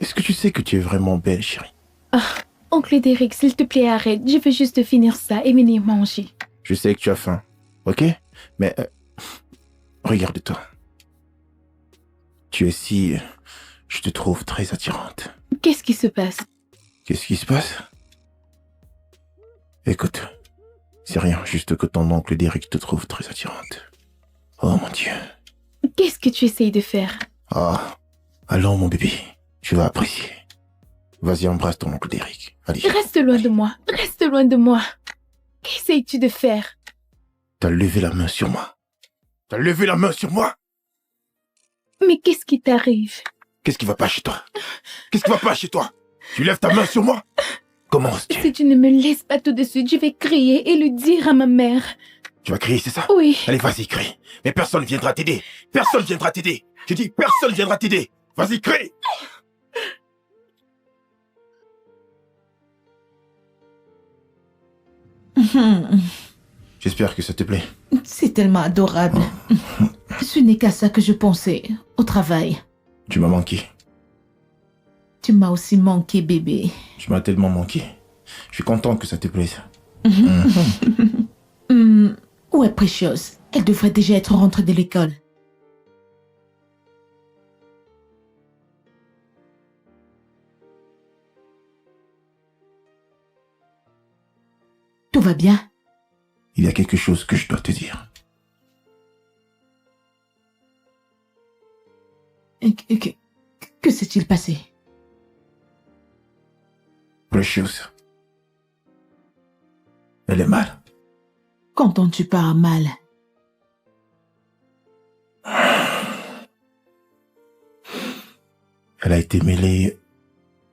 Est-ce que tu sais que tu es vraiment belle, chérie? Oncle Derek, s'il te plaît, arrête. Je veux juste finir ça et venir manger. Je sais que tu as faim, ok? Mais regarde-toi. Tu es si... Je te trouve très attirante. Qu'est-ce qui se passe? Qu'est-ce qui se passe? Écoute, c'est rien, juste que ton oncle Derek te trouve très attirante. Oh mon Dieu. Qu'est-ce que tu essayes de faire? Ah, allons mon bébé, tu vas apprécier. Vas-y, embrasse ton oncle Derek. Allez. Reste loin de moi. Reste loin de moi. Qu'essayes-tu de faire? T'as levé la main sur moi. T'as levé la main sur moi? Mais qu'est-ce qui t'arrive? Qu'est-ce qui va pas chez toi? Qu'est-ce qui va pas chez toi? Tu lèves ta main sur moi? Comment oses-tu? Si tu ne me laisses pas tout de suite, je vais crier et le dire à ma mère. Tu vas crier, c'est ça? Oui. Allez, vas-y, crie. Mais personne ne viendra t'aider. Personne ne viendra t'aider. J'ai dit, personne ne viendra t'aider. Vas-y, crie. J'espère que ça te plaît. C'est tellement adorable. Ce n'est qu'à ça que je pensais, au travail. Tu m'as manqué. Tu m'as aussi manqué, bébé. Tu m'as tellement manqué. Je suis content que ça te plaise. Où est Precious? Elle devrait déjà être rentrée de l'école. Tout va bien? Il y a quelque chose que je dois te dire. Que s'est-il passé? Precious. Elle est mal. Qu'entends-tu par mal? Elle a été mêlée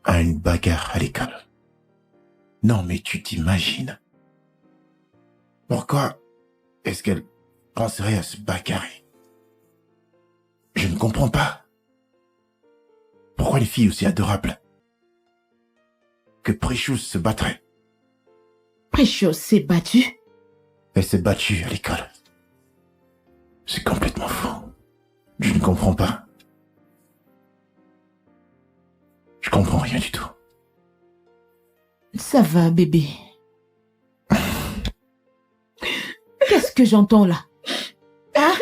à une bagarre à l'école. Non, mais tu t'imagines? Pourquoi est-ce qu'elle penserait à se bagarrer? Je ne comprends pas. Pourquoi une fille aussi adorable que Precious se battrait? Precious s'est battue? Elle s'est battue à l'école. C'est complètement faux. Je ne comprends pas. Je comprends rien du tout. Ça va, bébé. Qu'est-ce que j'entends là? Hein?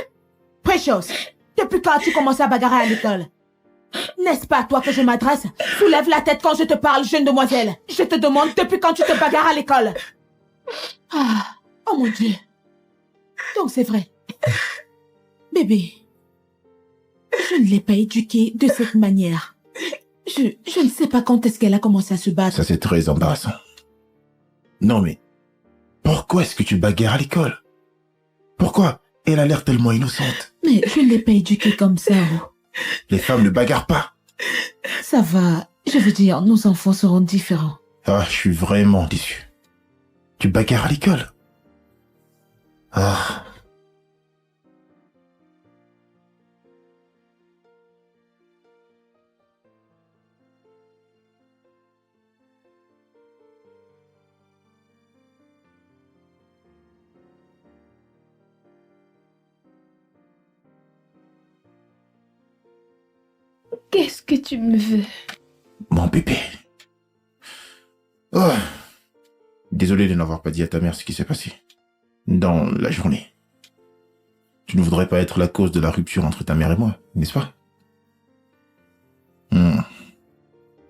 Precious, depuis quand tu commences à bagarrer à l'école? N'est-ce pas à toi que je m'adresse? Soulève la tête quand je te parle, jeune demoiselle. Je te demande depuis quand tu te bagarres à l'école. Ah, oh mon Dieu. Donc c'est vrai. Bébé, je ne l'ai pas éduquée de cette manière. Je ne sais pas quand est-ce qu'elle a commencé à se battre. Ça, c'est très embarrassant. Non, mais pourquoi est-ce que tu bagarres à l'école? Pourquoi? Elle a l'air tellement innocente. Mais je ne l'ai pas éduquée comme ça. Oh. Les femmes ne bagarrent pas. Ça va. Je veux dire, nos enfants seront différents. Ah, je suis vraiment déçu. Tu bagarres à l'école? Ah. Qu'est-ce que tu me veux? Mon bébé. Oh. Désolé de n'avoir pas dit à ta mère ce qui s'est passé dans la journée. Tu ne voudrais pas être la cause de la rupture entre ta mère et moi, n'est-ce pas?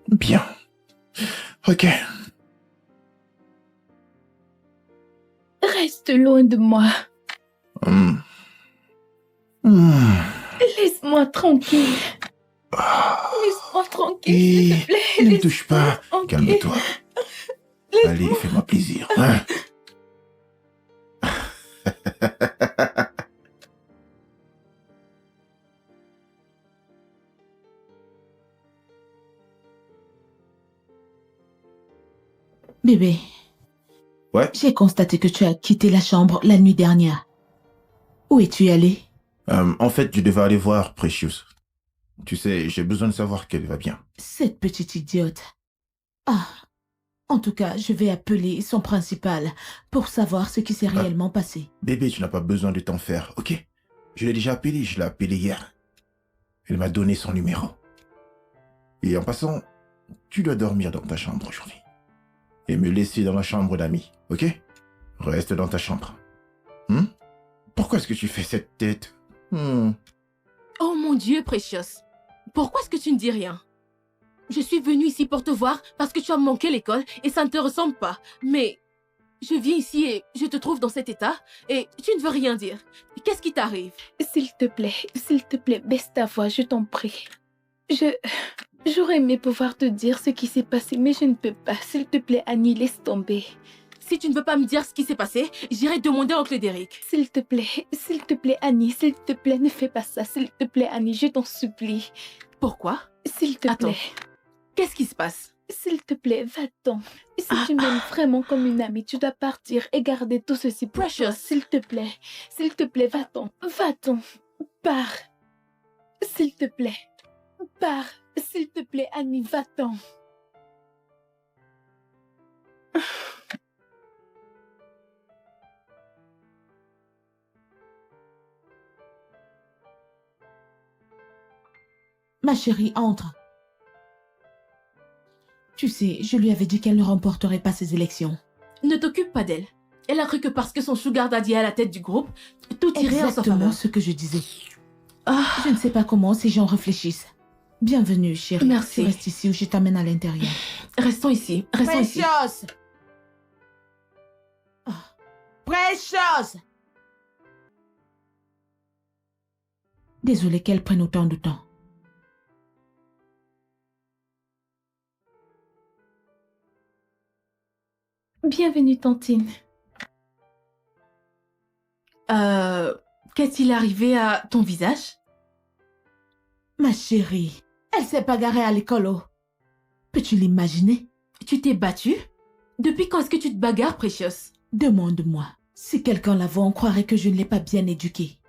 Bien. Ok. Reste loin de moi. Laisse-moi tranquille. Laisse-moi tranquille, s'il te plaît. Ne me touche pas. Tranquille. Calme-toi. Allez, fais-moi plaisir. Hein? Bébé. Ouais? J'ai constaté que tu as quitté la chambre la nuit dernière. Où es-tu allé? En fait, je devais aller voir Precious. Tu sais, j'ai besoin de savoir qu'elle va bien. Cette petite idiote. Ah. En tout cas, je vais appeler son principal pour savoir ce qui s'est réellement passé. Bébé, tu n'as pas besoin de t'en faire, ok? Je l'ai déjà appelé, je l'ai appelé hier. Elle m'a donné son numéro. Et en passant, tu dois dormir dans ta chambre aujourd'hui. Et me laisser dans la chambre d'amis, ok? Reste dans ta chambre. Pourquoi est-ce que tu fais cette tête? Oh mon Dieu, Precious. Pourquoi est-ce que tu ne dis rien? Je suis venue ici pour te voir parce que tu as manqué l'école et ça ne te ressemble pas. Mais je viens ici et je te trouve dans cet état et tu ne veux rien dire. Qu'est-ce qui t'arrive? S'il te plaît, baisse ta voix, je t'en prie. J'aurais aimé pouvoir te dire ce qui s'est passé, mais je ne peux pas. S'il te plaît, Annie, laisse tomber. Si tu ne veux pas me dire ce qui s'est passé, j'irai demander à oncle Derek. S'il te plaît, Annie, s'il te plaît, ne fais pas ça. S'il te plaît, Annie, je t'en supplie. Pourquoi? S'il te Attends. plaît. Qu'est-ce qui se passe? S'il te plaît, va-t'en. Si tu m'aimes vraiment comme une amie, tu dois partir et garder tout ceci pour toi. S'il te plaît, va-t'en. Va-t'en. Pars. S'il te plaît. Pars. S'il te plaît, Annie, va-t'en. Ma chérie, entre. Tu sais, je lui avais dit qu'elle ne remporterait pas ces élections. Ne t'occupe pas d'elle. Elle a cru que parce que son sugar daddy est à la tête du groupe, tout irait en sa Exactement faveur. ce que je disais. Ah, Je ne sais pas comment ces gens réfléchissent. Bienvenue, chérie. Merci. Tu restes ici ou je t'amène à l'intérieur. restons ici. Restons ici. Precious! Precious! Désolée qu'elle prenne autant de temps. Bienvenue, Tantine. Qu'est-il arrivé à ton visage? Ma chérie, elle s'est bagarrée à l'école. Oh. Peux-tu l'imaginer? Tu t'es battue? Depuis quand est-ce que tu te bagarres, Precious? Demande-moi. Si quelqu'un la voit, on croirait que je ne l'ai pas bien éduquée.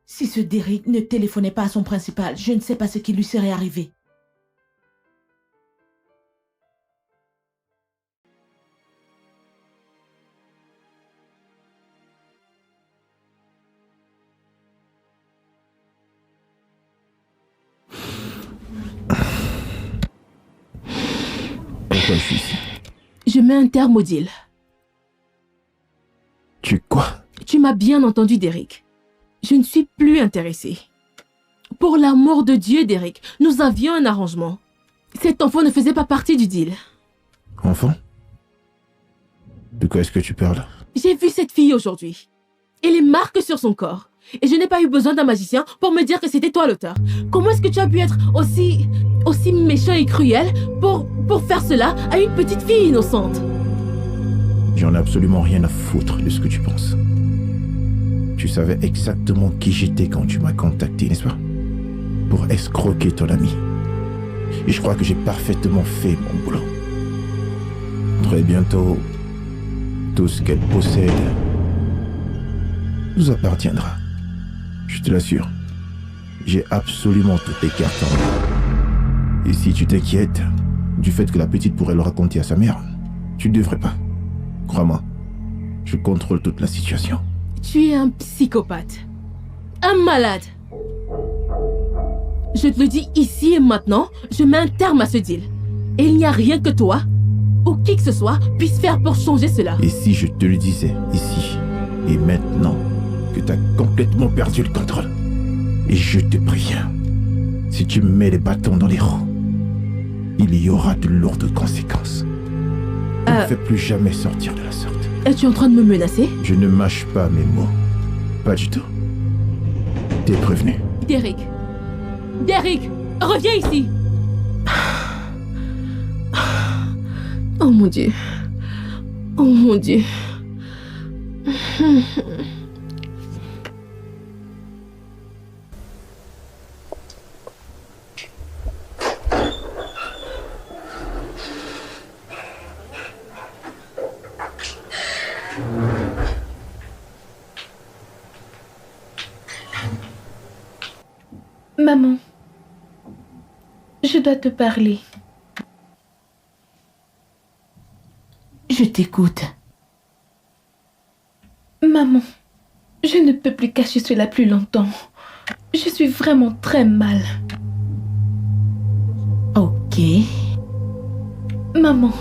Si ce Derrick ne téléphonait pas à son principal, je ne sais pas ce qui lui serait arrivé. Pourquoi je suis ici? Je mets un terme au deal. Tu quoi? Tu m'as bien entendu, Derrick. Je ne suis plus intéressée. Pour l'amour de Dieu, Derrick, nous avions un arrangement. Cet enfant ne faisait pas partie du deal. Enfant? De quoi est-ce que tu parles? J'ai vu cette fille aujourd'hui. Et les marques sur son corps. Et je n'ai pas eu besoin d'un magicien pour me dire que c'était toi l'auteur. Comment est-ce que tu as pu être aussi méchant et cruel pour faire cela à une petite fille innocente? J'en ai absolument rien à foutre de ce que tu penses. Tu savais exactement qui j'étais quand tu m'as contacté, n'est-ce pas? Pour escroquer ton ami. Et je crois que j'ai parfaitement fait mon boulot. Très bientôt, tout ce qu'elle possède nous appartiendra. Je te l'assure. J'ai absolument toutes les cartes en main. Et si tu t'inquiètes du fait que la petite pourrait le raconter à sa mère, tu ne devrais pas. Crois-moi, je contrôle toute la situation. Tu es un psychopathe. Un malade. Je te le dis ici et maintenant, je mets un terme à ce deal. Et il n'y a rien que toi, ou qui que ce soit, puisse faire pour changer cela. Et si je te le disais, ici et maintenant, que tu as complètement perdu le contrôle? Et je te préviens, si tu me mets les bâtons dans les roues, il y aura de lourdes conséquences. Ne me fais plus jamais sortir de la sorte. Es-tu en train de me menacer? Je ne mâche pas mes mots. Pas du tout. T'es prévenu. Derrick. Derrick, reviens ici. Oh mon Dieu. Oh mon Dieu. Maman, je dois te parler. Je t'écoute. Maman, je ne peux plus cacher cela plus longtemps. Je suis vraiment très mal. Ok. Maman.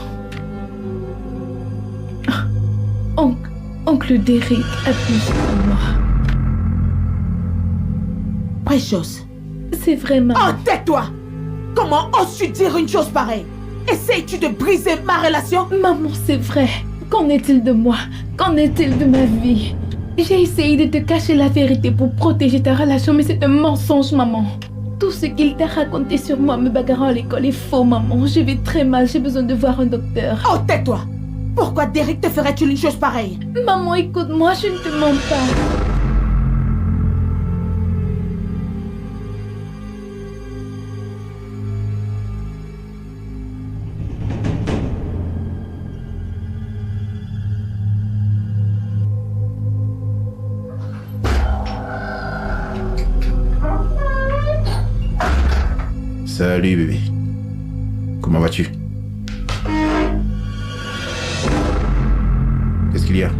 Oncle Derrick abuse de moi. Precious. C'est vrai, maman. Oh, tais-toi! Comment oses-tu dire une chose pareille? Essayes-tu de briser ma relation? Maman, c'est vrai. Qu'en est-il de moi? Qu'en est-il de ma vie? J'ai essayé de te cacher la vérité pour protéger ta relation, mais c'est un mensonge, maman. Tout ce qu'il t'a raconté sur moi me bagarrant à l'école est faux, maman. Je vais très mal, j'ai besoin de voir un docteur. Oh, tais-toi! Pourquoi Derrick te ferait-il une chose pareille? Maman, écoute-moi, je ne te mens pas. Salut bébé. Comment vas-tu? Qu'est-ce qu'il y a?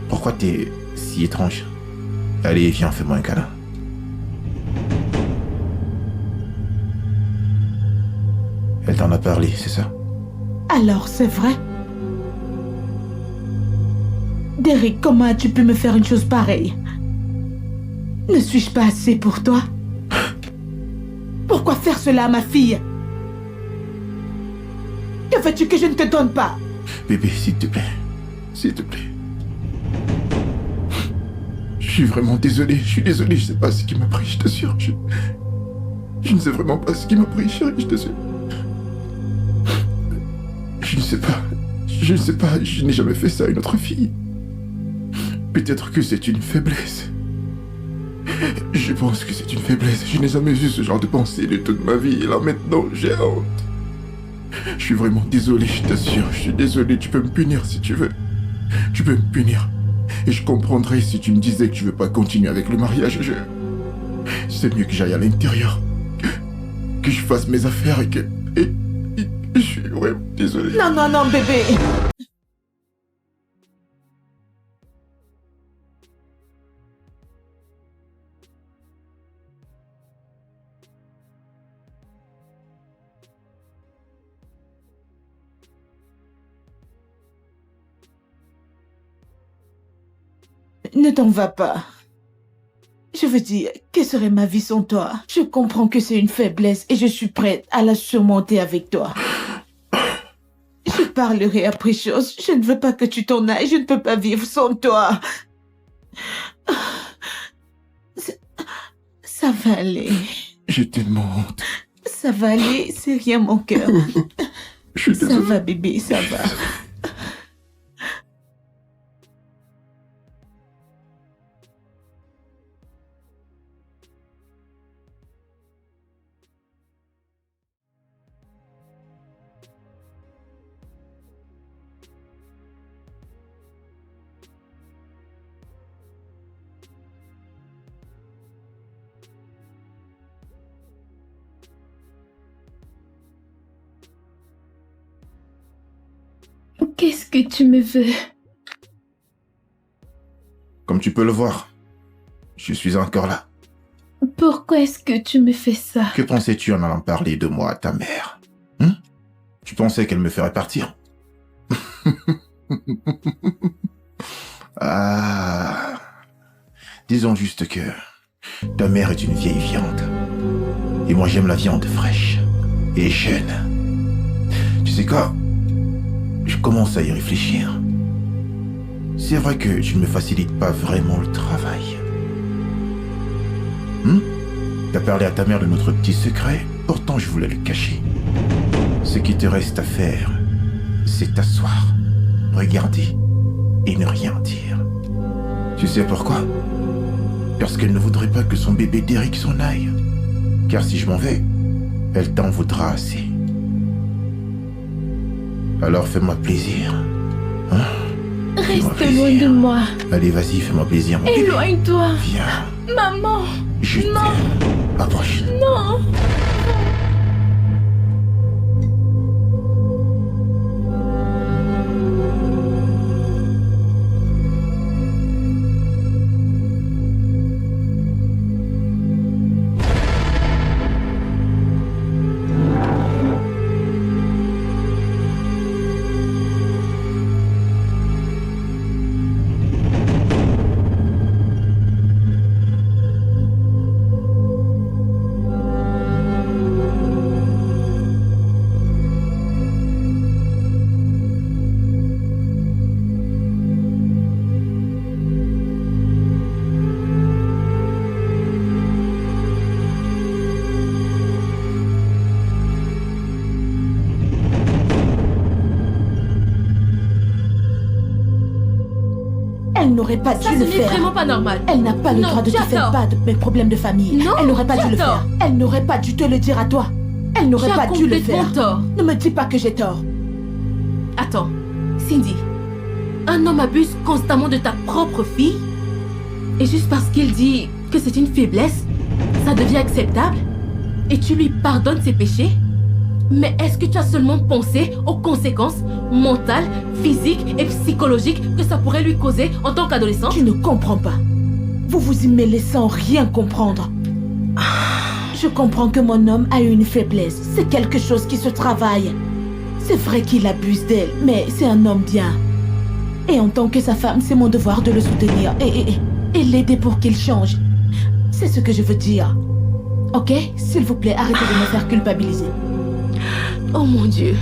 Pourquoi t'es si étrange? Allez, viens, fais-moi un câlin. Elle t'en a parlé, c'est ça? Alors, c'est vrai? Derek, comment as-tu pu me faire une chose pareille? Ne suis-je pas assez pour toi? Pourquoi faire cela à ma fille? Que veux-tu que je ne te donne pas? Bébé, s'il te plaît. S'il te plaît. Je suis vraiment désolé. Je suis désolé. Je sais pas ce qui m'a pris, je t'assure. Je ne sais vraiment pas ce qui m'a pris, chérie, je t'assure. Je ne sais pas. Je ne sais pas. Je n'ai jamais fait ça à une autre fille. Peut-être que c'est une faiblesse. Je pense que c'est une faiblesse. Je n'ai jamais eu ce genre de pensée de toute ma vie. Et là maintenant, j'ai honte. Je suis vraiment désolé, je t'assure. Je suis désolé, tu peux me punir si tu veux. Tu peux me punir. Et je comprendrais si tu me disais que tu veux pas continuer avec le mariage. C'est mieux que j'aille à l'intérieur. Que je fasse mes affaires et que... Et je suis vraiment désolé. Non, non, non, bébé. Ne t'en vas pas. Je veux dire, que serait ma vie sans toi? Je comprends que c'est une faiblesse et je suis prête à la surmonter avec toi. Je parlerai après chose. Je ne veux pas que tu t'en ailles. Je ne peux pas vivre sans toi. Ça va aller. J'ai tellement honte. Ça va aller, c'est rien mon cœur. Je suis désolé. Ça va bébé, ça va. Qu'est-ce que tu me veux? Comme tu peux le voir, je suis encore là. Pourquoi est-ce que tu me fais ça? Que pensais-tu en allant parler de moi à ta mère? Tu pensais qu'elle me ferait partir? Ah. Disons juste que ta mère est une vieille viande. Et moi j'aime la viande fraîche et jeune. Tu sais quoi? Je commence à y réfléchir. C'est vrai que tu ne me facilites pas vraiment le travail. T'as parlé à ta mère de notre petit secret, pourtant je voulais le cacher. Ce qui te reste à faire, c'est t'asseoir, regarder et ne rien dire. Tu sais pourquoi? Parce qu'elle ne voudrait pas que son bébé Derek s'en aille. Car si je m'en vais, elle t'en voudra assez. Alors fais-moi plaisir. Reste loin de moi. Allez, vas-y, fais-moi plaisir, mon bébé. Éloigne-toi. Viens. Maman. Je t'aime. Approche. Non. Elle n'aurait pas dû le Ce n'est faire. vraiment pas normal. Elle n'a pas le Non, droit de te tu as faire tort. part de mes problèmes de famille. Non, Elle n'aurait pas tu dû as le tort. faire. Elle n'aurait pas dû te le dire à toi. Elle n'aurait Tu as pas dû le complètement faire. tort. Ne me dis pas que j'ai tort. Attends, Cindy, un homme abuse constamment de ta propre fille? Et juste parce qu'il dit que c'est une faiblesse, ça devient acceptable et tu lui pardonnes ses péchés? Mais est-ce que tu as seulement pensé aux conséquences mentales, physiques et psychologiques que ça pourrait lui causer en tant qu'adolescent? Tu ne comprends pas. Vous vous y mêlez sans rien comprendre. Je comprends que mon homme a une faiblesse. C'est quelque chose qui se travaille. C'est vrai qu'il abuse d'elle, mais c'est un homme bien. Et en tant que sa femme, c'est mon devoir de le soutenir et l'aider pour qu'il change. C'est ce que je veux dire. Ok? S'il vous plaît, arrêtez de me faire culpabiliser. Oh mon Dieu,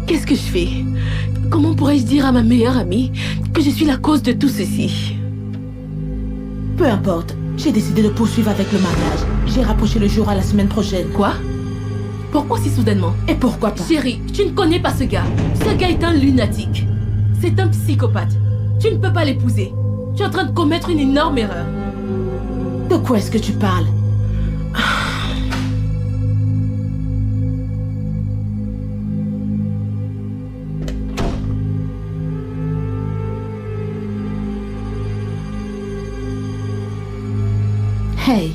qu'est-ce que je fais? Comment pourrais-je dire à ma meilleure amie que je suis la cause de tout ceci? Peu importe, j'ai décidé de poursuivre avec le mariage. J'ai rapproché le jour à la semaine prochaine. Quoi? Pourquoi si soudainement? Et pourquoi pas? Chérie, tu ne connais pas ce gars. Ce gars est un lunatique. C'est un psychopathe. Tu ne peux pas l'épouser. Tu es en train de commettre une énorme erreur. De quoi est-ce que tu parles? Hey.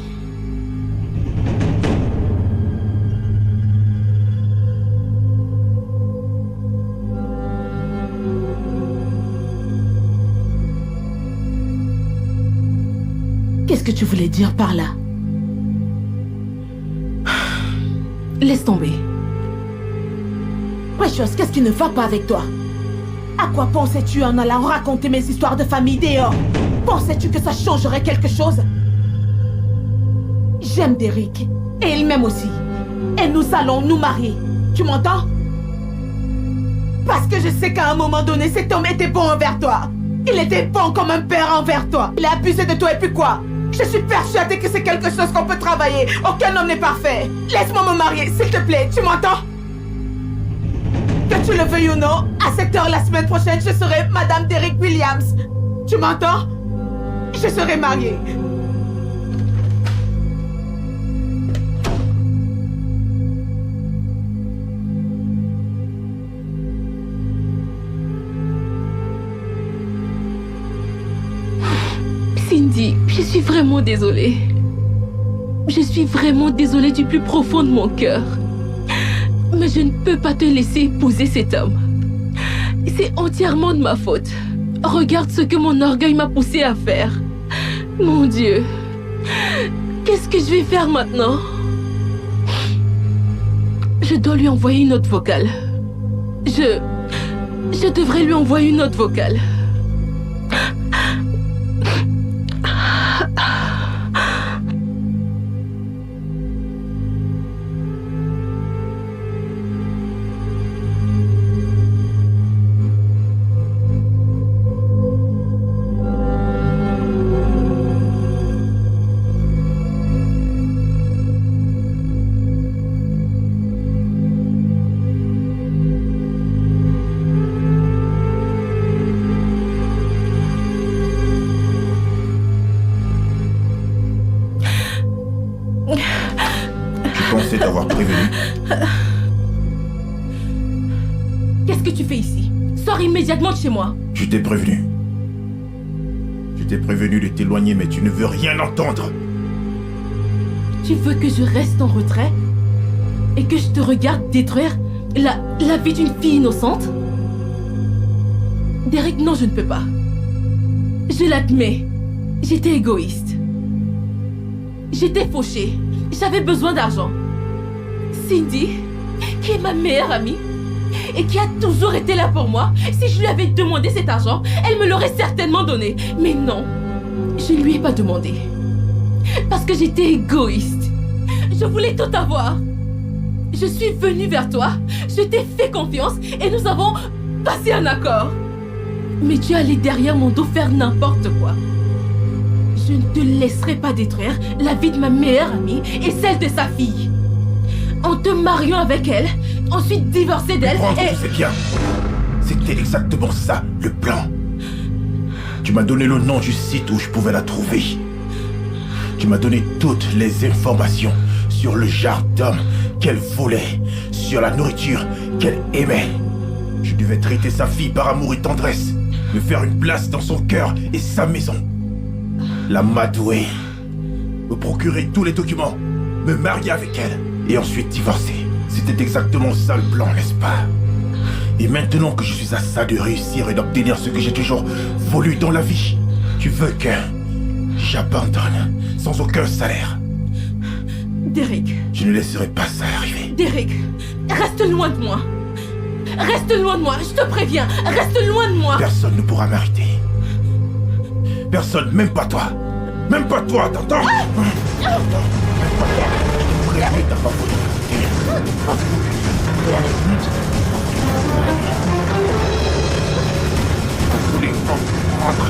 Qu'est-ce que tu voulais dire par là? Laisse tomber. Precious, qu'est-ce qui ne va pas avec toi? À quoi pensais-tu en allant raconter mes histoires de famille dehors? Pensais-tu que ça changerait quelque chose? J'aime Derek. Et il m'aime aussi. Et nous allons nous marier. Tu m'entends? Parce que je sais qu'à un moment donné, cet homme était bon envers toi. Il était bon comme un père envers toi. Il a abusé de toi et puis quoi? Je suis persuadée que c'est quelque chose qu'on peut travailler. Aucun homme n'est parfait. Laisse-moi me marier, s'il te plaît. Tu m'entends? Que tu le veuilles ou non, à cette heure la semaine prochaine, je serai Madame Derek Williams. Tu m'entends? Je serai mariée. Cindy, je suis vraiment désolée. Je suis vraiment désolée du plus profond de mon cœur. Mais je ne peux pas te laisser épouser cet homme. C'est entièrement de ma faute. Regarde ce que mon orgueil m'a poussé à faire. Mon Dieu. Qu'est-ce que je vais faire maintenant? Je dois lui envoyer une note vocale. Je devrais lui envoyer une note vocale. pensais t'avoir prévenu. Qu'est-ce que tu fais ici? Sors immédiatement de chez moi. Je t'ai prévenu. Je t'ai prévenu de t'éloigner, mais tu ne veux rien entendre. Tu veux que je reste en retrait? Et que je te regarde détruire la vie d'une fille innocente? Derek, non, je ne peux pas. Je l'admets. J'étais égoïste. J'étais fauchée. J'avais besoin d'argent. Cindy, qui est ma meilleure amie, et qui a toujours été là pour moi, si je lui avais demandé cet argent, elle me l'aurait certainement donné. Mais non, je ne lui ai pas demandé. Parce que j'étais égoïste. Je voulais tout avoir. Je suis venue vers toi, je t'ai fait confiance et nous avons passé un accord. Mais tu es allé derrière mon dos faire n'importe quoi. Je ne te laisserai pas détruire la vie de ma meilleure amie et celle de sa fille. En te mariant avec elle, ensuite divorcer d'elle et... Tu sais bien, c'était exactement ça, le plan. Tu m'as donné le nom du site où je pouvais la trouver. Tu m'as donné toutes les informations sur le genre d'homme qu'elle voulait, sur la nourriture qu'elle aimait. Je devais traiter sa fille par amour et tendresse, me faire une place dans son cœur et sa maison. La m'adouer, me procurer tous les documents, me marier avec elle et ensuite divorcer. C'était exactement ça le plan, n'est-ce pas? Et maintenant que je suis à ça de réussir et d'obtenir ce que j'ai toujours voulu dans la vie, tu veux que j'abandonne sans aucun salaire? Derek. Je ne laisserai pas ça arriver. Derek, reste loin de moi. Reste loin de moi, je te préviens. Reste loin de moi. Personne ne pourra m'arrêter. Personne, même pas toi. Même pas toi, t'entends? Même pas toi. Je te préviens, t'as pas voulu. Vous voulez comprendre?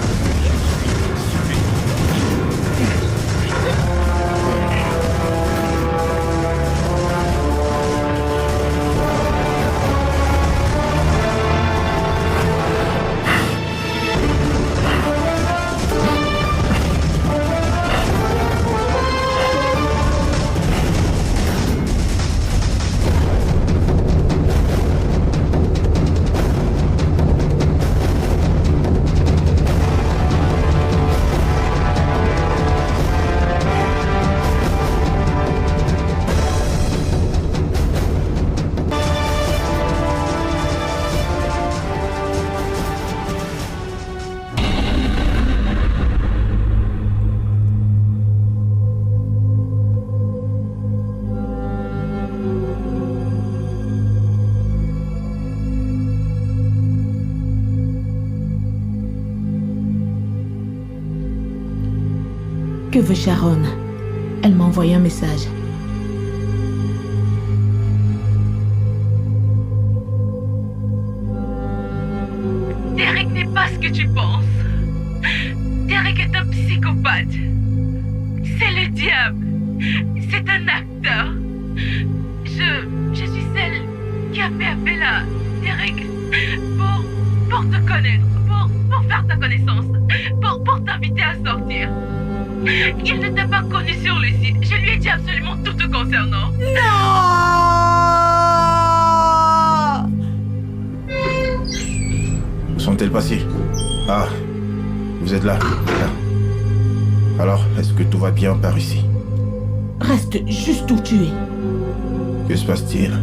Que veut Sharon? Elle m'a envoyé un message. Derek n'est pas ce que tu penses. Derek est un psychopathe. C'est le diable. C'est un acteur. Je suis celle qui a fait appel à Derek pour te connaître, pour faire ta connaissance, pour t'inviter à sortir. Il ne t'a pas connu sur le site. Je lui ai dit absolument tout te concernant. Non! Où sont-elles passées? Ah, vous êtes là. Alors, est-ce que tout va bien par ici? Reste juste où tu es. Que se passe-t-il?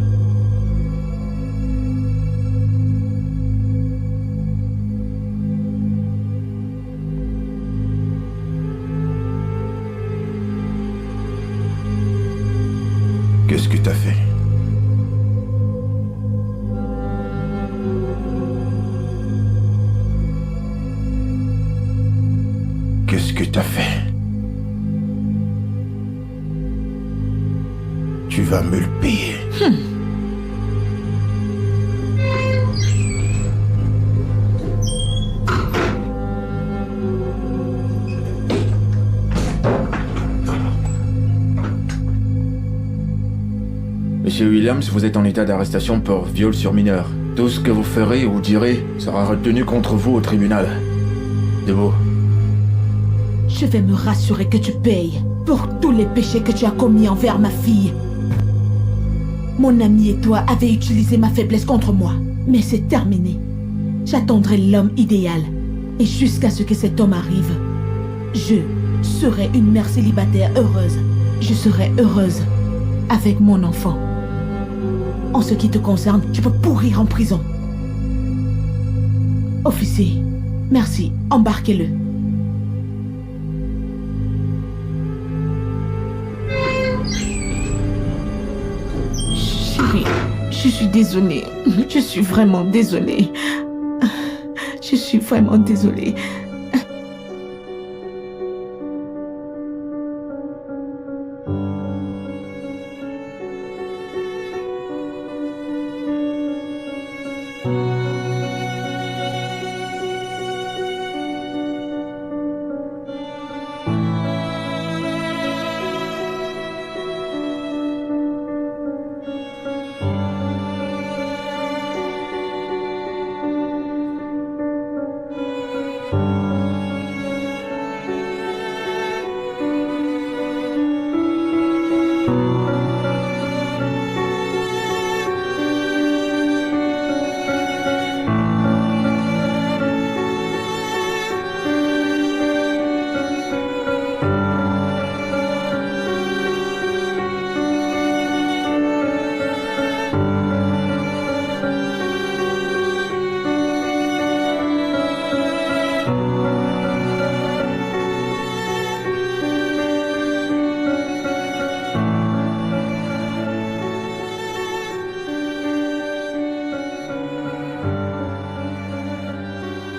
Qu'est-ce que t'as fait? Qu'est-ce que t'as fait? Tu vas me le payer. Monsieur Williams, vous êtes en état d'arrestation pour viol sur mineur. Tout ce que vous ferez ou direz sera retenu contre vous au tribunal. Debout. Je vais me rassurer que tu payes pour tous les péchés que tu as commis envers ma fille. Mon ami et toi avez utilisé ma faiblesse contre moi, mais c'est terminé. J'attendrai l'homme idéal. Et jusqu'à ce que cet homme arrive, je serai une mère célibataire heureuse. Je serai heureuse avec mon enfant. En ce qui te concerne, tu peux pourrir en prison. Officier, merci, embarquez-le. Chérie, je suis désolée. Je suis vraiment désolée. Je suis vraiment désolée.